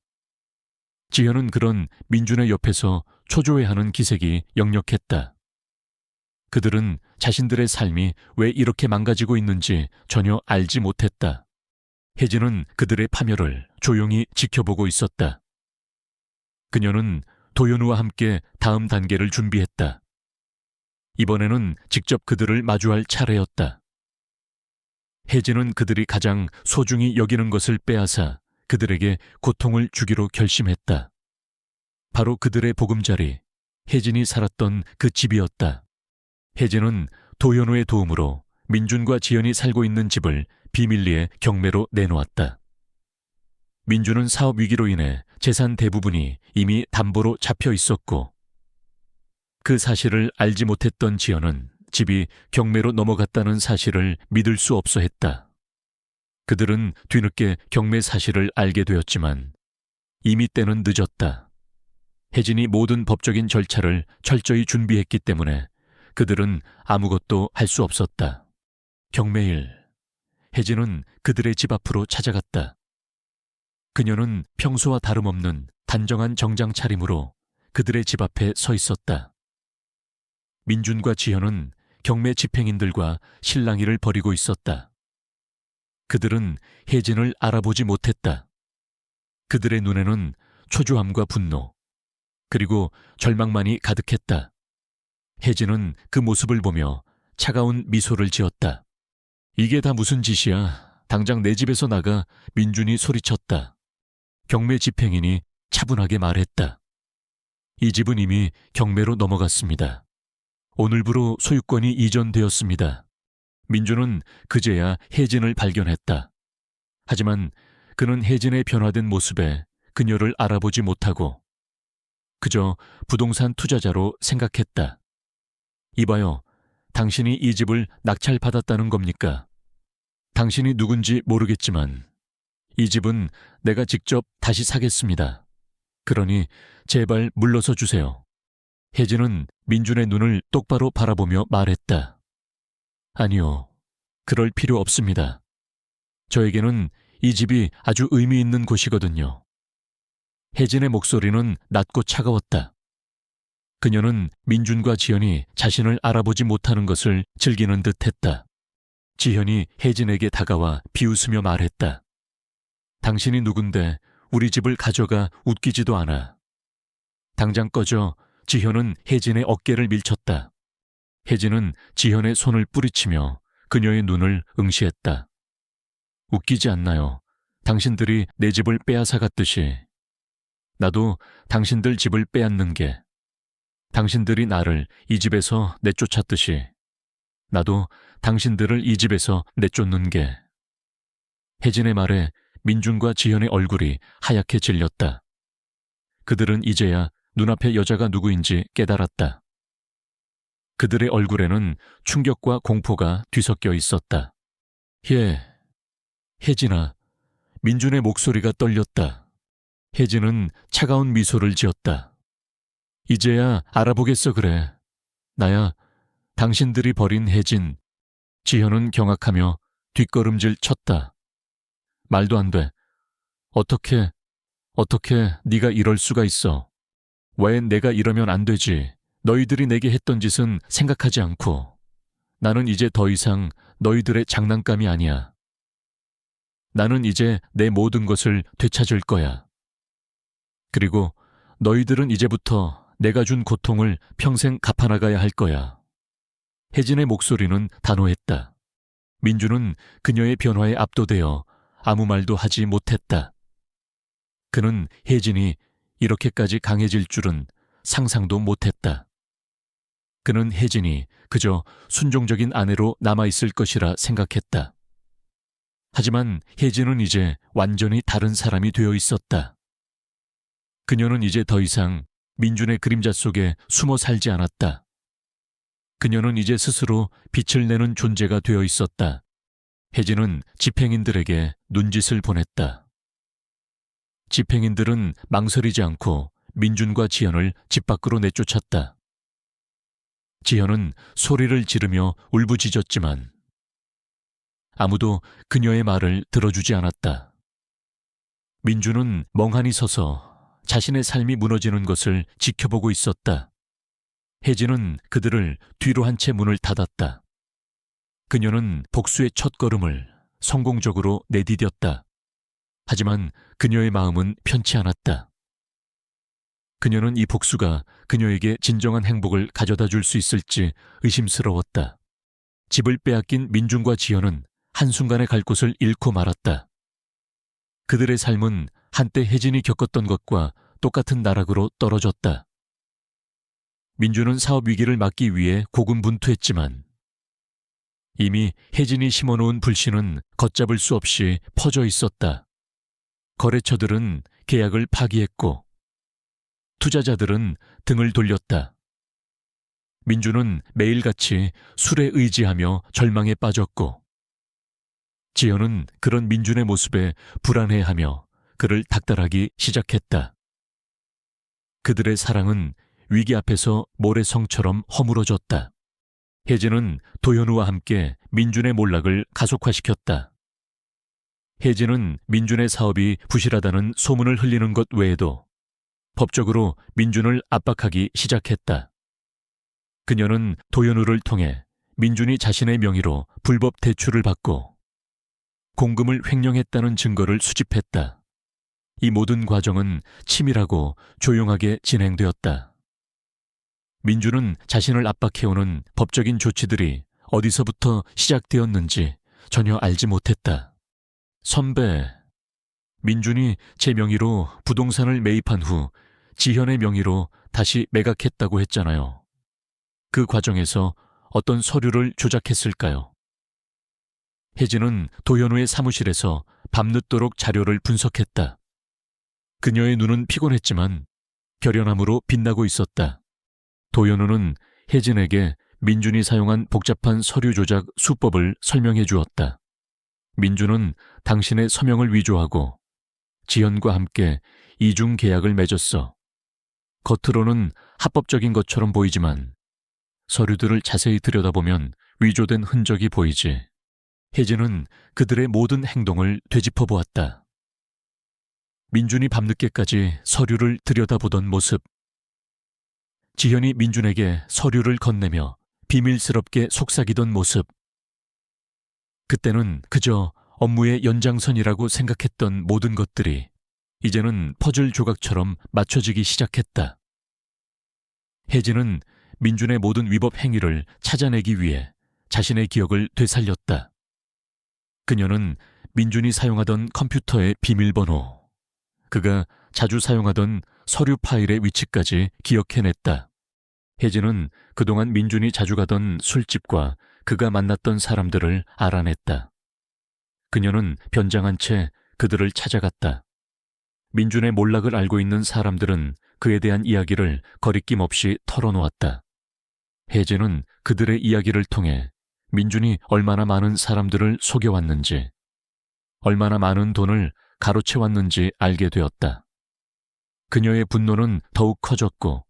지현은 그런 민준의 옆에서 초조해하는 기색이 역력했다. 그들은 자신들의 삶이 왜 이렇게 망가지고 있는지 전혀 알지 못했다. 혜진은 그들의 파멸을 조용히 지켜보고 있었다. 그녀는 도연우와 함께 다음 단계를 준비했다. 이번에는 직접 그들을 마주할 차례였다. 혜진은 그들이 가장 소중히 여기는 것을 빼앗아 그들에게 고통을 주기로 결심했다. 바로 그들의 보금자리, 혜진이 살았던 그 집이었다. 혜진은 도연우의 도움으로 민준과 지연이 살고 있는 집을 비밀리에 경매로 내놓았다. 민준은 사업 위기로 인해 재산 대부분이 이미 담보로 잡혀 있었고 그 사실을 알지 못했던 지연은 집이 경매로 넘어갔다는 사실을 믿을 수 없어 했다. 그들은 뒤늦게 경매 사실을 알게 되었지만 이미 때는 늦었다. 혜진이 모든 법적인 절차를 철저히 준비했기 때문에 그들은 아무것도 할 수 없었다. 경매일, 혜진은 그들의 집 앞으로 찾아갔다. 그녀는 평소와 다름없는 단정한 정장 차림으로 그들의 집 앞에 서 있었다. 민준과 지현은 경매 집행인들과 실랑이를 벌이고 있었다. 그들은 혜진을 알아보지 못했다. 그들의 눈에는 초조함과 분노, 그리고 절망만이 가득했다. 혜진은 그 모습을 보며 차가운 미소를 지었다. 이게 다 무슨 짓이야. 당장 내 집에서 나가. 민준이 소리쳤다. 경매 집행인이 차분하게 말했다. 이 집은 이미 경매로 넘어갔습니다. 오늘부로 소유권이 이전되었습니다. 민준은 그제야 혜진을 발견했다. 하지만 그는 혜진의 변화된 모습에 그녀를 알아보지 못하고 그저 부동산 투자자로 생각했다. 이봐요. 당신이 이 집을 낙찰받았다는 겁니까? 당신이 누군지 모르겠지만 이 집은 내가 직접 다시 사겠습니다. 그러니 제발 물러서 주세요. 혜진은 민준의 눈을 똑바로 바라보며 말했다. 아니요. 그럴 필요 없습니다. 저에게는 이 집이 아주 의미 있는 곳이거든요. 혜진의 목소리는 낮고 차가웠다. 그녀는 민준과 지현이 자신을 알아보지 못하는 것을 즐기는 듯했다. 지현이 혜진에게 다가와 비웃으며 말했다. 당신이 누군데 우리 집을 가져가 웃기지도 않아. 당장 꺼져. 지현은 혜진의 어깨를 밀쳤다. 혜진은 지현의 손을 뿌리치며 그녀의 눈을 응시했다. 웃기지 않나요? 당신들이 내 집을 빼앗아 갔듯이. 나도 당신들 집을 빼앗는 게, 당신들이 나를 이 집에서 내쫓았듯이 나도 당신들을 이 집에서 내쫓는 게. 혜진의 말에 민준과 지현의 얼굴이 하얗게 질렸다. 그들은 이제야 눈앞의 여자가 누구인지 깨달았다. 그들의 얼굴에는 충격과 공포가 뒤섞여 있었다. 혜진아. 민준의 목소리가 떨렸다. 혜진은 차가운 미소를 지었다. 이제야 알아보겠어 그래. 나야 당신들이 버린 혜진. 지현은 경악하며 뒷걸음질 쳤다. 말도 안 돼. 어떻게 네가 이럴 수가 있어. 왜 내가 이러면 안 되지. 너희들이 내게 했던 짓은 생각하지 않고. 나는 이제 더 이상 너희들의 장난감이 아니야. 나는 이제 내 모든 것을 되찾을 거야. 그리고 너희들은 이제부터 내가 준 고통을 평생 갚아나가야 할 거야. 혜진의 목소리는 단호했다. 민준은 그녀의 변화에 압도되어 아무 말도 하지 못했다. 그는 혜진이 이렇게까지 강해질 줄은 상상도 못했다. 그는 혜진이 그저 순종적인 아내로 남아있을 것이라 생각했다. 하지만 혜진은 이제 완전히 다른 사람이 되어 있었다. 그녀는 이제 더 이상 민준의 그림자 속에 숨어 살지 않았다. 그녀는 이제 스스로 빛을 내는 존재가 되어 있었다. 혜진은 집행인들에게 눈짓을 보냈다. 집행인들은 망설이지 않고 민준과 지현을 집 밖으로 내쫓았다. 지현은 소리를 지르며 울부짖었지만 아무도 그녀의 말을 들어주지 않았다. 민준은 멍하니 서서 자신의 삶이 무너지는 것을 지켜보고 있었다. 혜진은 그들을 뒤로 한 채 문을 닫았다. 그녀는 복수의 첫걸음을 성공적으로 내디뎠다. 하지만 그녀의 마음은 편치 않았다. 그녀는 이 복수가 그녀에게 진정한 행복을 가져다 줄 수 있을지 의심스러웠다. 집을 빼앗긴 민준과 지현은 한순간에 갈 곳을 잃고 말았다. 그들의 삶은 한때 혜진이 겪었던 것과 똑같은 나락으로 떨어졌다. 민준은 사업 위기를 막기 위해 고군분투했지만 이미 혜진이 심어놓은 불신은 걷잡을 수 없이 퍼져 있었다. 거래처들은 계약을 파기했고 투자자들은 등을 돌렸다. 민준은 매일같이 술에 의지하며 절망에 빠졌고 지현은 그런 민준의 모습에 불안해하며 그를 닥달하기 시작했다. 그들의 사랑은 위기 앞에서 모래성처럼 허물어졌다. 혜진은 도현우와 함께 민준의 몰락을 가속화시켰다. 혜진은 민준의 사업이 부실하다는 소문을 흘리는 것 외에도 법적으로 민준을 압박하기 시작했다. 그녀는 도현우를 통해 민준이 자신의 명의로 불법 대출을 받고 공금을 횡령했다는 증거를 수집했다. 이 모든 과정은 치밀하고 조용하게 진행되었다. 민주는 자신을 압박해오는 법적인 조치들이 어디서부터 시작되었는지 전혀 알지 못했다. 선배, 민준이 제 명의로 부동산을 매입한 후 지현의 명의로 다시 매각했다고 했잖아요. 그 과정에서 어떤 서류를 조작했을까요? 혜진은 도현우의 사무실에서 밤늦도록 자료를 분석했다. 그녀의 눈은 피곤했지만 결연함으로 빛나고 있었다. 도현우는 혜진에게 민준이 사용한 복잡한 서류 조작 수법을 설명해 주었다. 민준은 당신의 서명을 위조하고 지현과 함께 이중 계약을 맺었어. 겉으로는 합법적인 것처럼 보이지만 서류들을 자세히 들여다보면 위조된 흔적이 보이지. 혜진은 그들의 모든 행동을 되짚어 보았다. 민준이 밤늦게까지 서류를 들여다보던 모습. 지현이 민준에게 서류를 건네며 비밀스럽게 속삭이던 모습. 그때는 그저 업무의 연장선이라고 생각했던 모든 것들이 이제는 퍼즐 조각처럼 맞춰지기 시작했다. 혜진은 민준의 모든 위법 행위를 찾아내기 위해 자신의 기억을 되살렸다. 그녀는 민준이 사용하던 컴퓨터의 비밀번호, 그가 자주 사용하던 서류 파일의 위치까지 기억해냈다. 혜진은 그동안 민준이 자주 가던 술집과 그가 만났던 사람들을 알아냈다. 그녀는 변장한 채 그들을 찾아갔다. 민준의 몰락을 알고 있는 사람들은 그에 대한 이야기를 거리낌 없이 털어놓았다. 혜진은 그들의 이야기를 통해 민준이 얼마나 많은 사람들을 속여왔는지, 얼마나 많은 돈을 가로채왔는지 알게 되었다. 그녀의 분노는 더욱 커졌고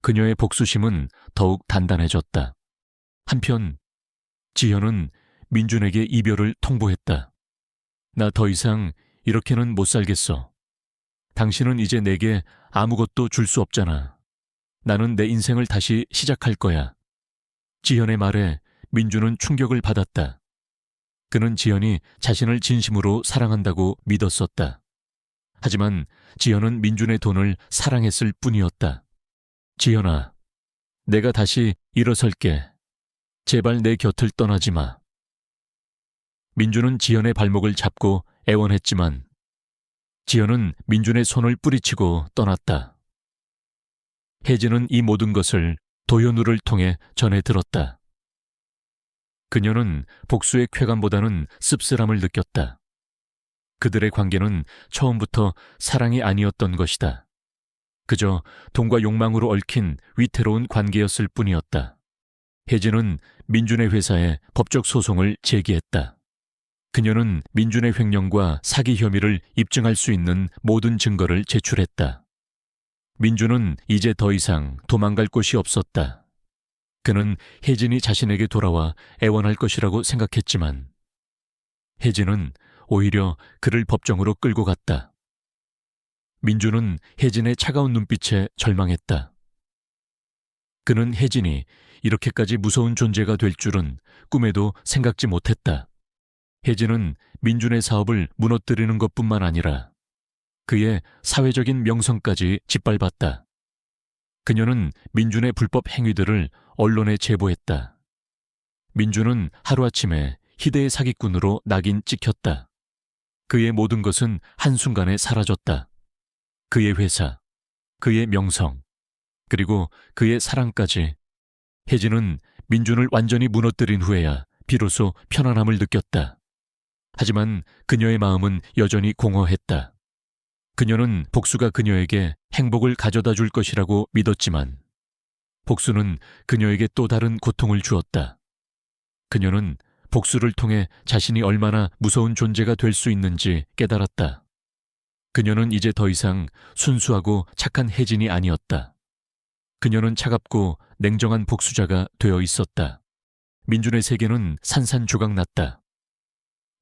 그녀의 복수심은 더욱 단단해졌다. 한편 지현은 민준에게 이별을 통보했다. 나 더 이상 이렇게는 못 살겠어. 당신은 이제 내게 아무것도 줄 수 없잖아. 나는 내 인생을 다시 시작할 거야. 지현의 말에 민준은 충격을 받았다. 그는 지현이 자신을 진심으로 사랑한다고 믿었었다. 하지만 지현은 민준의 돈을 사랑했을 뿐이었다. 지현아, 내가 다시 일어설게. 제발 내 곁을 떠나지 마. 민준은 지현의 발목을 잡고 애원했지만 지현은 민준의 손을 뿌리치고 떠났다. 혜진은 이 모든 것을 도현우를 통해 전해 들었다. 그녀는 복수의 쾌감보다는 씁쓸함을 느꼈다. 그들의 관계는 처음부터 사랑이 아니었던 것이다. 그저 돈과 욕망으로 얽힌 위태로운 관계였을 뿐이었다. 혜진은 민준의 회사에 법적 소송을 제기했다. 그녀는 민준의 횡령과 사기 혐의를 입증할 수 있는 모든 증거를 제출했다. 민준은 이제 더 이상 도망갈 곳이 없었다. 그는 혜진이 자신에게 돌아와 애원할 것이라고 생각했지만 혜진은 오히려 그를 법정으로 끌고 갔다. 민준은 혜진의 차가운 눈빛에 절망했다. 그는 혜진이 이렇게까지 무서운 존재가 될 줄은 꿈에도 생각지 못했다. 혜진은 민준의 사업을 무너뜨리는 것뿐만 아니라 그의 사회적인 명성까지 짓밟았다. 그녀는 민준의 불법 행위들을 언론에 제보했다. 민준은 하루아침에 희대의 사기꾼으로 낙인 찍혔다. 그의 모든 것은 한순간에 사라졌다. 그의 회사, 그의 명성, 그리고 그의 사랑까지. 혜진은 민준을 완전히 무너뜨린 후에야 비로소 편안함을 느꼈다. 하지만 그녀의 마음은 여전히 공허했다. 그녀는 복수가 그녀에게 행복을 가져다 줄 것이라고 믿었지만 복수는 그녀에게 또 다른 고통을 주었다. 그녀는 복수를 통해 자신이 얼마나 무서운 존재가 될 수 있는지 깨달았다. 그녀는 이제 더 이상 순수하고 착한 혜진이 아니었다. 그녀는 차갑고 냉정한 복수자가 되어 있었다. 민준의 세계는 산산조각났다.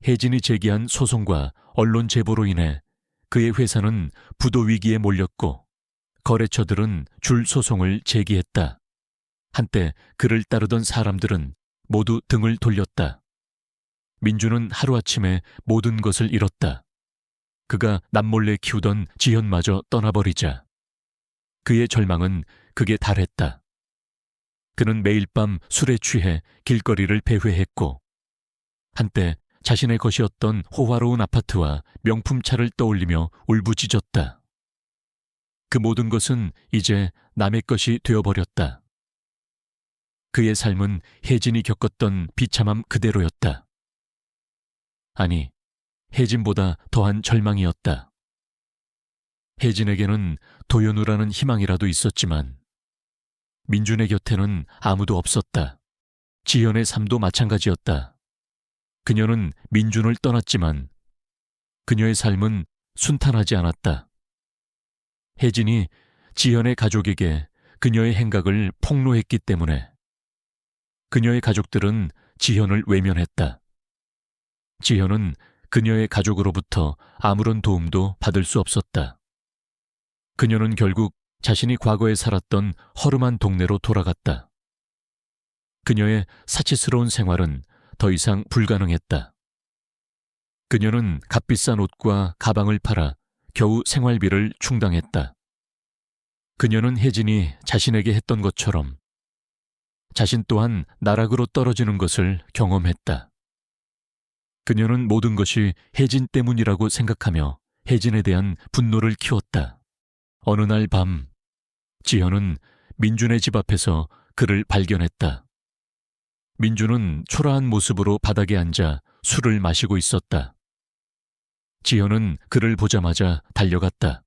혜진이 제기한 소송과 언론 제보로 인해 그의 회사는 부도 위기에 몰렸고 거래처들은 줄 소송을 제기했다. 한때 그를 따르던 사람들은 모두 등을 돌렸다. 민준은 하루아침에 모든 것을 잃었다. 그가 남몰래 키우던 지현마저 떠나버리자 그의 절망은 극에 달했다. 그는 매일 밤 술에 취해 길거리를 배회했고 한때 자신의 것이었던 호화로운 아파트와 명품차를 떠올리며 울부짖었다. 그 모든 것은 이제 남의 것이 되어버렸다. 그의 삶은 혜진이 겪었던 비참함 그대로였다. 아니, 혜진보다 더한 절망이었다. 혜진에게는 도연우라는 희망이라도 있었지만 민준의 곁에는 아무도 없었다. 지현의 삶도 마찬가지였다. 그녀는 민준을 떠났지만 그녀의 삶은 순탄하지 않았다. 혜진이 지현의 가족에게 그녀의 행각을 폭로했기 때문에 그녀의 가족들은 지현을 외면했다. 지현은 그녀의 가족으로부터 아무런 도움도 받을 수 없었다. 그녀는 결국 자신이 과거에 살았던 허름한 동네로 돌아갔다. 그녀의 사치스러운 생활은 더 이상 불가능했다. 그녀는 값비싼 옷과 가방을 팔아 겨우 생활비를 충당했다. 그녀는 혜진이 자신에게 했던 것처럼 자신 또한 나락으로 떨어지는 것을 경험했다. 그녀는 모든 것이 혜진 때문이라고 생각하며 혜진에 대한 분노를 키웠다. 어느 날 밤, 지현은 민준의 집 앞에서 그를 발견했다. 민준은 초라한 모습으로 바닥에 앉아 술을 마시고 있었다. 지현은 그를 보자마자 달려갔다.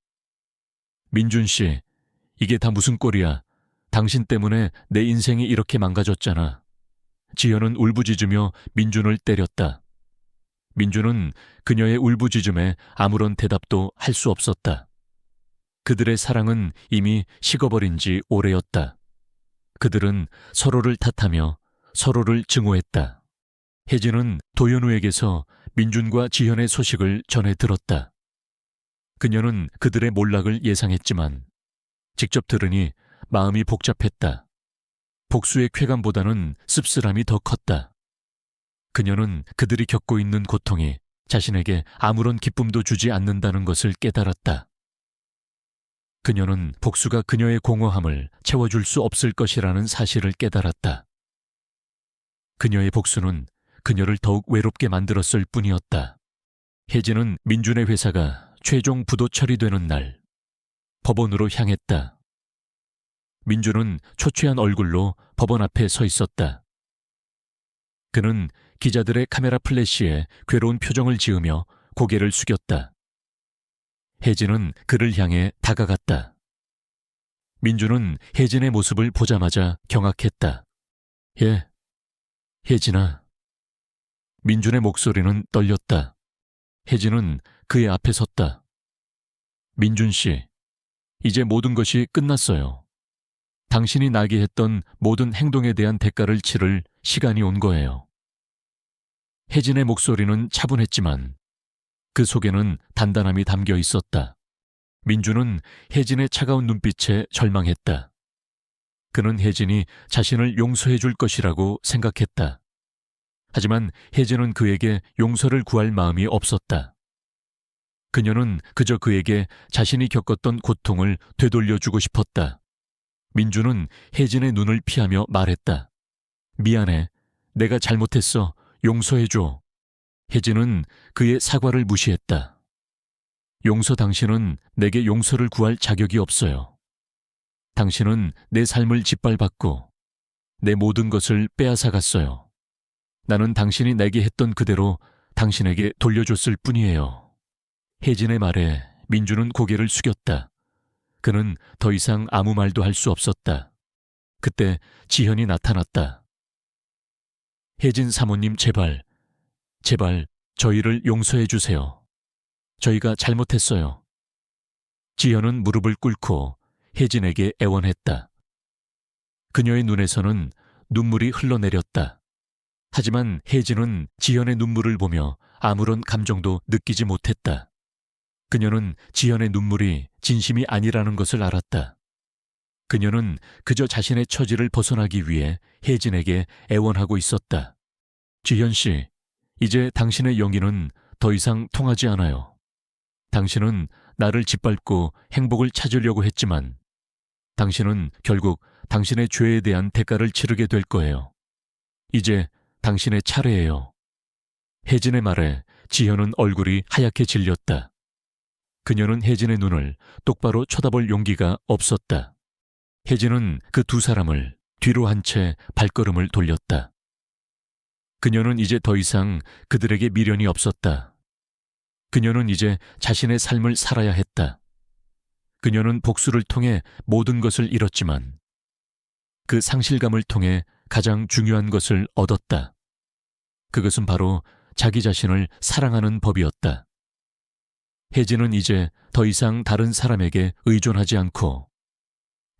민준 씨, 이게 다 무슨 꼴이야. 당신 때문에 내 인생이 이렇게 망가졌잖아. 지현은 울부짖으며 민준을 때렸다. 민준은 그녀의 울부짖음에 아무런 대답도 할 수 없었다. 그들의 사랑은 이미 식어버린 지 오래였다. 그들은 서로를 탓하며 서로를 증오했다. 혜진은 도연우에게서 민준과 지현의 소식을 전해 들었다. 그녀는 그들의 몰락을 예상했지만 직접 들으니 마음이 복잡했다. 복수의 쾌감보다는 씁쓸함이 더 컸다. 그녀는 그들이 겪고 있는 고통이 자신에게 아무런 기쁨도 주지 않는다는 것을 깨달았다. 그녀는 복수가 그녀의 공허함을 채워줄 수 없을 것이라는 사실을 깨달았다. 그녀의 복수는 그녀를 더욱 외롭게 만들었을 뿐이었다. 혜진은 민준의 회사가 최종 부도 처리되는 날 법원으로 향했다. 민준은 초췌한 얼굴로 법원 앞에 서 있었다. 그는 기자들의 카메라 플래시에 괴로운 표정을 지으며 고개를 숙였다. 혜진은 그를 향해 다가갔다. 민준은 혜진의 모습을 보자마자 경악했다. 예, 혜진아. 민준의 목소리는 떨렸다. 혜진은 그의 앞에 섰다. 민준 씨, 이제 모든 것이 끝났어요. 당신이 나에게 했던 모든 행동에 대한 대가를 치를 시간이 온 거예요. 혜진의 목소리는 차분했지만 그 속에는 단단함이 담겨 있었다. 민준은 혜진의 차가운 눈빛에 절망했다. 그는 혜진이 자신을 용서해 줄 것이라고 생각했다. 하지만 혜진은 그에게 용서를 구할 마음이 없었다. 그녀는 그저 그에게 자신이 겪었던 고통을 되돌려주고 싶었다. 민준은 혜진의 눈을 피하며 말했다. 미안해. 내가 잘못했어. 용서해줘. 혜진은 그의 사과를 무시했다. 용서 당신은 내게 용서를 구할 자격이 없어요. 당신은 내 삶을 짓밟았고 내 모든 것을 빼앗아갔어요. 나는 당신이 내게 했던 그대로 당신에게 돌려줬을 뿐이에요. 혜진의 말에 민준은 고개를 숙였다. 그는 더 이상 아무 말도 할 수 없었다. 그때 지현이 나타났다. 혜진 사모님 제발 저희를 용서해 주세요. 저희가 잘못했어요. 지현은 무릎을 꿇고 혜진에게 애원했다. 그녀의 눈에서는 눈물이 흘러내렸다. 하지만 혜진은 지현의 눈물을 보며 아무런 감정도 느끼지 못했다. 그녀는 지현의 눈물이 진심이 아니라는 것을 알았다. 그녀는 그저 자신의 처지를 벗어나기 위해 혜진에게 애원하고 있었다. 지현 씨, 이제 당신의 영혼은 더 이상 통하지 않아요. 당신은 나를 짓밟고 행복을 찾으려고 했지만 당신은 결국 당신의 죄에 대한 대가를 치르게 될 거예요. 이제 당신의 차례예요. 혜진의 말에 지현은 얼굴이 하얗게 질렸다. 그녀는 혜진의 눈을 똑바로 쳐다볼 용기가 없었다. 혜진은 그 두 사람을 뒤로 한 채 발걸음을 돌렸다. 그녀는 이제 더 이상 그들에게 미련이 없었다. 그녀는 이제 자신의 삶을 살아야 했다. 그녀는 복수를 통해 모든 것을 잃었지만 그 상실감을 통해 가장 중요한 것을 얻었다. 그것은 바로 자기 자신을 사랑하는 법이었다. 혜진은 이제 더 이상 다른 사람에게 의존하지 않고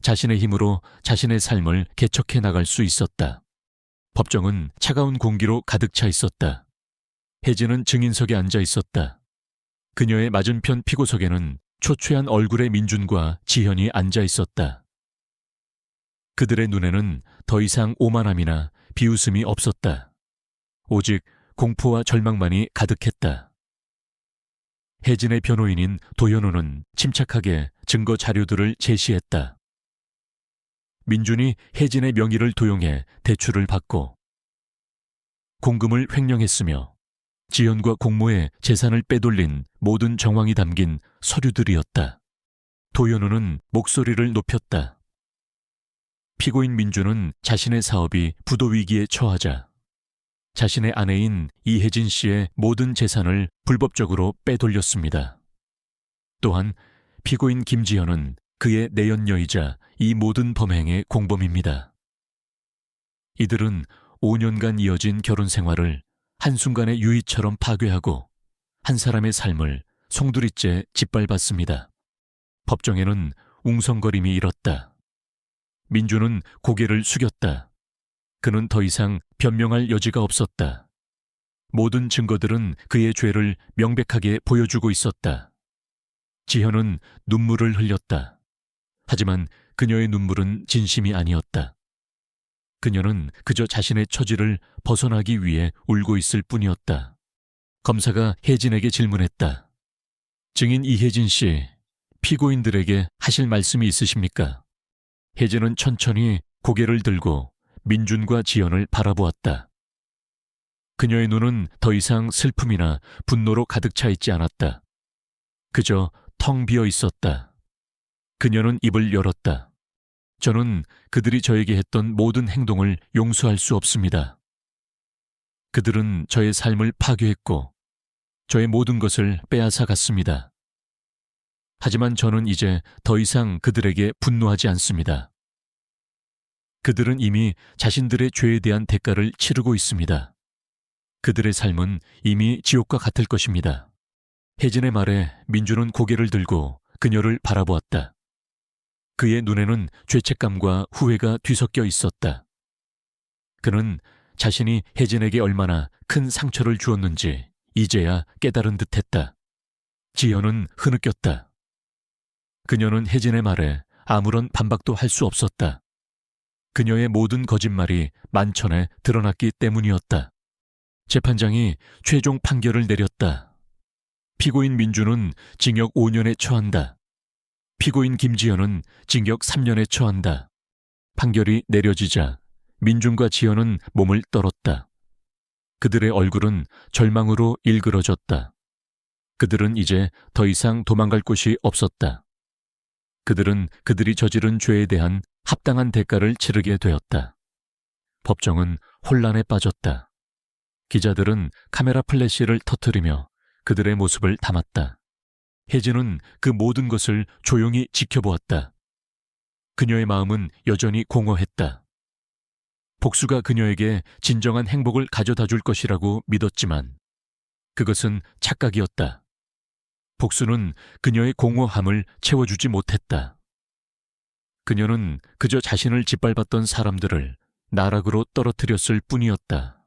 자신의 힘으로 자신의 삶을 개척해 나갈 수 있었다. 법정은 차가운 공기로 가득 차 있었다. 혜진은 증인석에 앉아 있었다. 그녀의 맞은편 피고석에는 초췌한 얼굴의 민준과 지현이 앉아 있었다. 그들의 눈에는 더 이상 오만함이나 비웃음이 없었다. 오직 공포와 절망만이 가득했다. 혜진의 변호인인 도현우는 침착하게 증거 자료들을 제시했다. 민준이 혜진의 명의를 도용해 대출을 받고 공금을 횡령했으며 지현과 공모의 재산을 빼돌린 모든 정황이 담긴 서류들이었다. 도현우는 목소리를 높였다. 피고인 민준은 자신의 사업이 부도 위기에 처하자 자신의 아내인 이혜진 씨의 모든 재산을 불법적으로 빼돌렸습니다. 또한 피고인 김지현은 그의 내연녀이자 이 모든 범행의 공범입니다. 이들은 5년간 이어진 결혼 생활을 한순간의 유의처럼 파괴하고 한 사람의 삶을 송두리째 짓밟았습니다. 법정에는 웅성거림이 일었다. 민주는 고개를 숙였다. 그는 더 이상 변명할 여지가 없었다. 모든 증거들은 그의 죄를 명백하게 보여주고 있었다. 지현은 눈물을 흘렸다. 하지만 그녀의 눈물은 진심이 아니었다. 그녀는 그저 자신의 처지를 벗어나기 위해 울고 있을 뿐이었다. 검사가 혜진에게 질문했다. 증인 이혜진 씨, 피고인들에게 하실 말씀이 있으십니까? 혜진은 천천히 고개를 들고 민준과 지연을 바라보았다. 그녀의 눈은 더 이상 슬픔이나 분노로 가득 차 있지 않았다. 그저 텅 비어 있었다. 그녀는 입을 열었다. 저는 그들이 저에게 했던 모든 행동을 용서할 수 없습니다. 그들은 저의 삶을 파괴했고 저의 모든 것을 빼앗아 갔습니다. 하지만 저는 이제 더 이상 그들에게 분노하지 않습니다. 그들은 이미 자신들의 죄에 대한 대가를 치르고 있습니다. 그들의 삶은 이미 지옥과 같을 것입니다. 혜진의 말에 민주는 고개를 들고 그녀를 바라보았다. 그의 눈에는 죄책감과 후회가 뒤섞여 있었다. 그는 자신이 혜진에게 얼마나 큰 상처를 주었는지 이제야 깨달은 듯했다. 지현은 흐느꼈다. 그녀는 혜진의 말에 아무런 반박도 할 수 없었다. 그녀의 모든 거짓말이 만천에 드러났기 때문이었다. 재판장이 최종 판결을 내렸다. 피고인 민주는 징역 5년에 처한다. 피고인 김지현은 징역 3년에 처한다. 판결이 내려지자 민준과 지현은 몸을 떨었다. 그들의 얼굴은 절망으로 일그러졌다. 그들은 이제 더 이상 도망갈 곳이 없었다. 그들은 그들이 저지른 죄에 대한 합당한 대가를 치르게 되었다. 법정은 혼란에 빠졌다. 기자들은 카메라 플래시를 터뜨리며 그들의 모습을 담았다. 혜진은 그 모든 것을 조용히 지켜보았다. 그녀의 마음은 여전히 공허했다. 복수가 그녀에게 진정한 행복을 가져다 줄 것이라고 믿었지만 그것은 착각이었다. 복수는 그녀의 공허함을 채워주지 못했다. 그녀는 그저 자신을 짓밟았던 사람들을 나락으로 떨어뜨렸을 뿐이었다.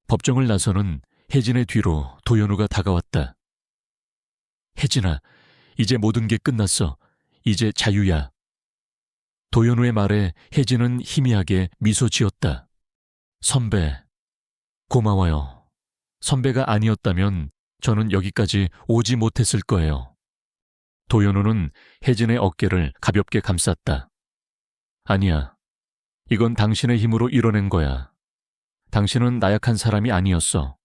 법정을 나서는 혜진의 뒤로 도현우가 다가왔다. 혜진아, 이제 모든 게 끝났어. 이제 자유야. 도현우의 말에 혜진은 희미하게 미소 지었다. 선배, 고마워요. 선배가 아니었다면 저는 여기까지 오지 못했을 거예요. 도연우는 혜진의 어깨를 가볍게 감쌌다. 아니야. 이건 당신의 힘으로 이뤄낸 거야. 당신은 나약한 사람이 아니었어.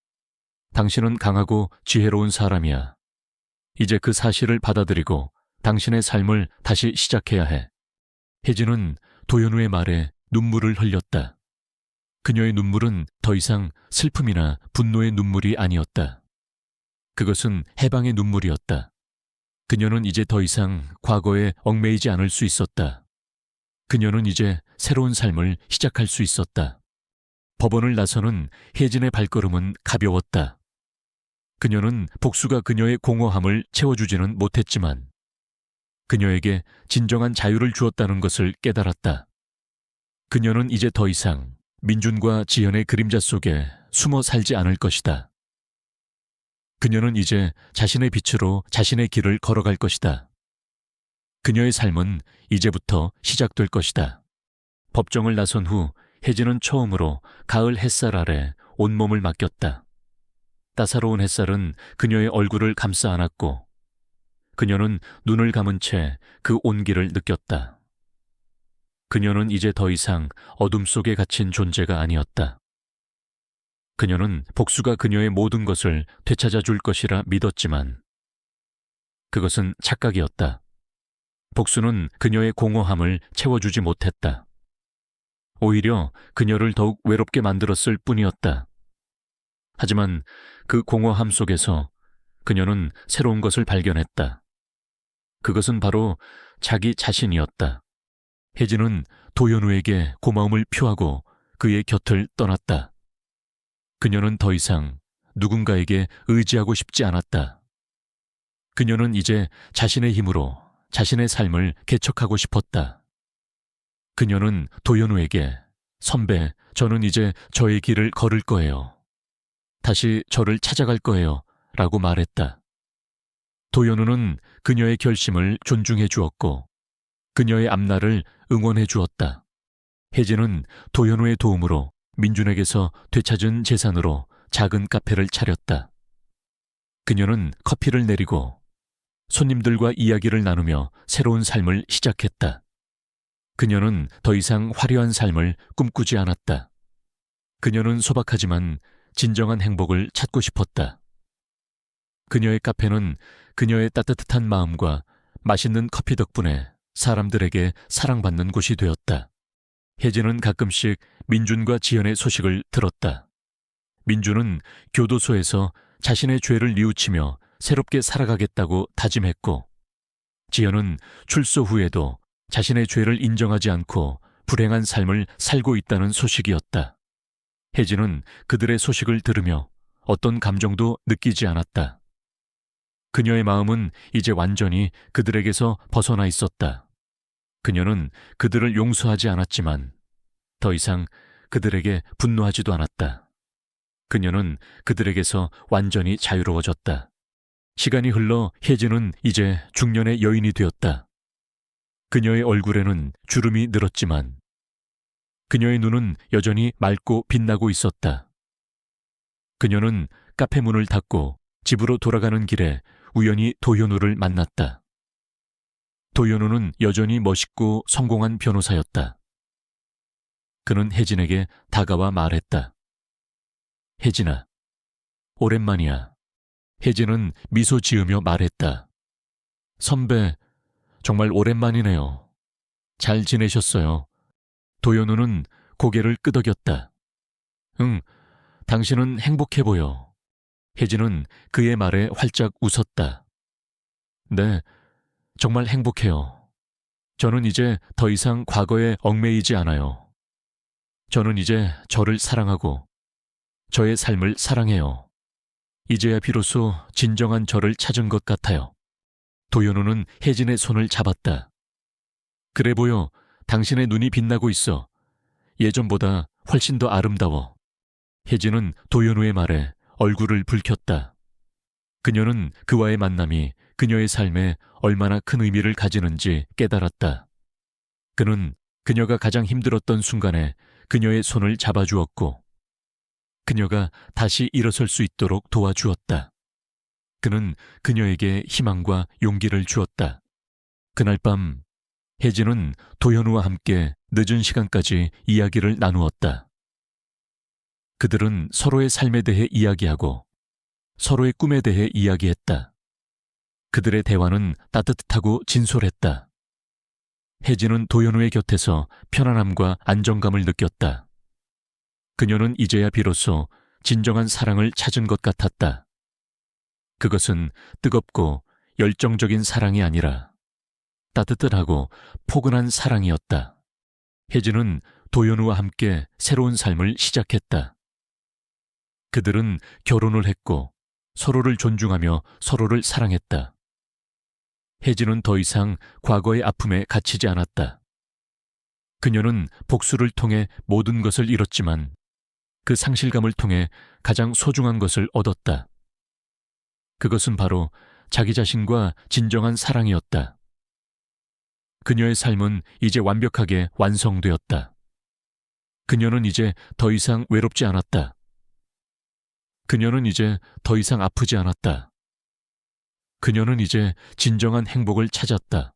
당신은 강하고 지혜로운 사람이야. 이제 그 사실을 받아들이고 당신의 삶을 다시 시작해야 해. 혜진은 도연우의 말에 눈물을 흘렸다. 그녀의 눈물은 더 이상 슬픔이나 분노의 눈물이 아니었다. 그것은 해방의 눈물이었다. 그녀는 이제 더 이상 과거에 얽매이지 않을 수 있었다. 그녀는 이제 새로운 삶을 시작할 수 있었다. 법원을 나서는 혜진의 발걸음은 가벼웠다. 그녀는 복수가 그녀의 공허함을 채워주지는 못했지만 그녀에게 진정한 자유를 주었다는 것을 깨달았다. 그녀는 이제 더 이상 민준과 지연의 그림자 속에 숨어 살지 않을 것이다. 그녀는 이제 자신의 빛으로 자신의 길을 걸어갈 것이다. 그녀의 삶은 이제부터 시작될 것이다. 법정을 나선 후 혜진은 처음으로 가을 햇살 아래 온몸을 맡겼다. 따사로운 햇살은 그녀의 얼굴을 감싸 안았고 그녀는 눈을 감은 채 그 온기를 느꼈다. 그녀는 이제 더 이상 어둠 속에 갇힌 존재가 아니었다. 그녀는 복수가 그녀의 모든 것을 되찾아 줄 것이라 믿었지만 그것은 착각이었다. 복수는 그녀의 공허함을 채워주지 못했다. 오히려 그녀를 더욱 외롭게 만들었을 뿐이었다. 하지만 그 공허함 속에서 그녀는 새로운 것을 발견했다. 그것은 바로 자기 자신이었다. 혜진은 도연우에게 고마움을 표하고 그의 곁을 떠났다. 그녀는 더 이상 누군가에게 의지하고 싶지 않았다. 그녀는 이제 자신의 힘으로 자신의 삶을 개척하고 싶었다. 그녀는 도연우에게 선배, 저는 이제 저의 길을 걸을 거예요. 다시 저를 찾아갈 거예요. 라고 말했다. 도연우는 그녀의 결심을 존중해 주었고 그녀의 앞날을 응원해 주었다. 혜진은 도연우의 도움으로 민준에게서 되찾은 재산으로 작은 카페를 차렸다. 그녀는 커피를 내리고 손님들과 이야기를 나누며 새로운 삶을 시작했다. 그녀는 더 이상 화려한 삶을 꿈꾸지 않았다. 그녀는 소박하지만 진정한 행복을 찾고 싶었다. 그녀의 카페는 그녀의 따뜻한 마음과 맛있는 커피 덕분에 사람들에게 사랑받는 곳이 되었다. 혜진은 가끔씩 민준과 지연의 소식을 들었다. 민준은 교도소에서 자신의 죄를 뉘우치며 새롭게 살아가겠다고 다짐했고 지연은 출소 후에도 자신의 죄를 인정하지 않고 불행한 삶을 살고 있다는 소식이었다. 혜진은 그들의 소식을 들으며 어떤 감정도 느끼지 않았다. 그녀의 마음은 이제 완전히 그들에게서 벗어나 있었다. 그녀는 그들을 용서하지 않았지만 더 이상 그들에게 분노하지도 않았다. 그녀는 그들에게서 완전히 자유로워졌다. 시간이 흘러 혜진은 이제 중년의 여인이 되었다. 그녀의 얼굴에는 주름이 늘었지만 그녀의 눈은 여전히 맑고 빛나고 있었다. 그녀는 카페 문을 닫고 집으로 돌아가는 길에 우연히 도현우를 만났다. 도현우는 여전히 멋있고 성공한 변호사였다. 그는 혜진에게 다가와 말했다. 혜진아, 오랜만이야. 혜진은 미소 지으며 말했다. 선배, 정말 오랜만이네요. 잘 지내셨어요? 도현우는 고개를 끄덕였다. 응, 당신은 행복해 보여. 혜진은 그의 말에 활짝 웃었다. 네, 정말 행복해요. 저는 이제 더 이상 과거에 얽매이지 않아요. 저는 이제 저를 사랑하고 저의 삶을 사랑해요. 이제야 비로소 진정한 저를 찾은 것 같아요. 도연우는 혜진의 손을 잡았다. 그래 보여. 당신의 눈이 빛나고 있어. 예전보다 훨씬 더 아름다워. 혜진은 도연우의 말에 얼굴을 붉혔다. 그녀는 그와의 만남이 그녀의 삶에 얼마나 큰 의미를 가지는지 깨달았다. 그는 그녀가 가장 힘들었던 순간에 그녀의 손을 잡아주었고 그녀가 다시 일어설 수 있도록 도와주었다. 그는 그녀에게 희망과 용기를 주었다. 그날 밤 혜진은 도현우와 함께 늦은 시간까지 이야기를 나누었다. 그들은 서로의 삶에 대해 이야기하고 서로의 꿈에 대해 이야기했다. 그들의 대화는 따뜻하고 진솔했다. 혜진은 도현우의 곁에서 편안함과 안정감을 느꼈다. 그녀는 이제야 비로소 진정한 사랑을 찾은 것 같았다. 그것은 뜨겁고 열정적인 사랑이 아니라 따뜻하고 포근한 사랑이었다. 혜진은 도현우와 함께 새로운 삶을 시작했다. 그들은 결혼을 했고 서로를 존중하며 서로를 사랑했다. 혜진은 더 이상 과거의 아픔에 갇히지 않았다. 그녀는 복수를 통해 모든 것을 잃었지만 그 상실감을 통해 가장 소중한 것을 얻었다. 그것은 바로 자기 자신과 진정한 사랑이었다. 그녀의 삶은 이제 완벽하게 완성되었다. 그녀는 이제 더 이상 외롭지 않았다. 그녀는 이제 더 이상 아프지 않았다. 그녀는 이제 진정한 행복을 찾았다.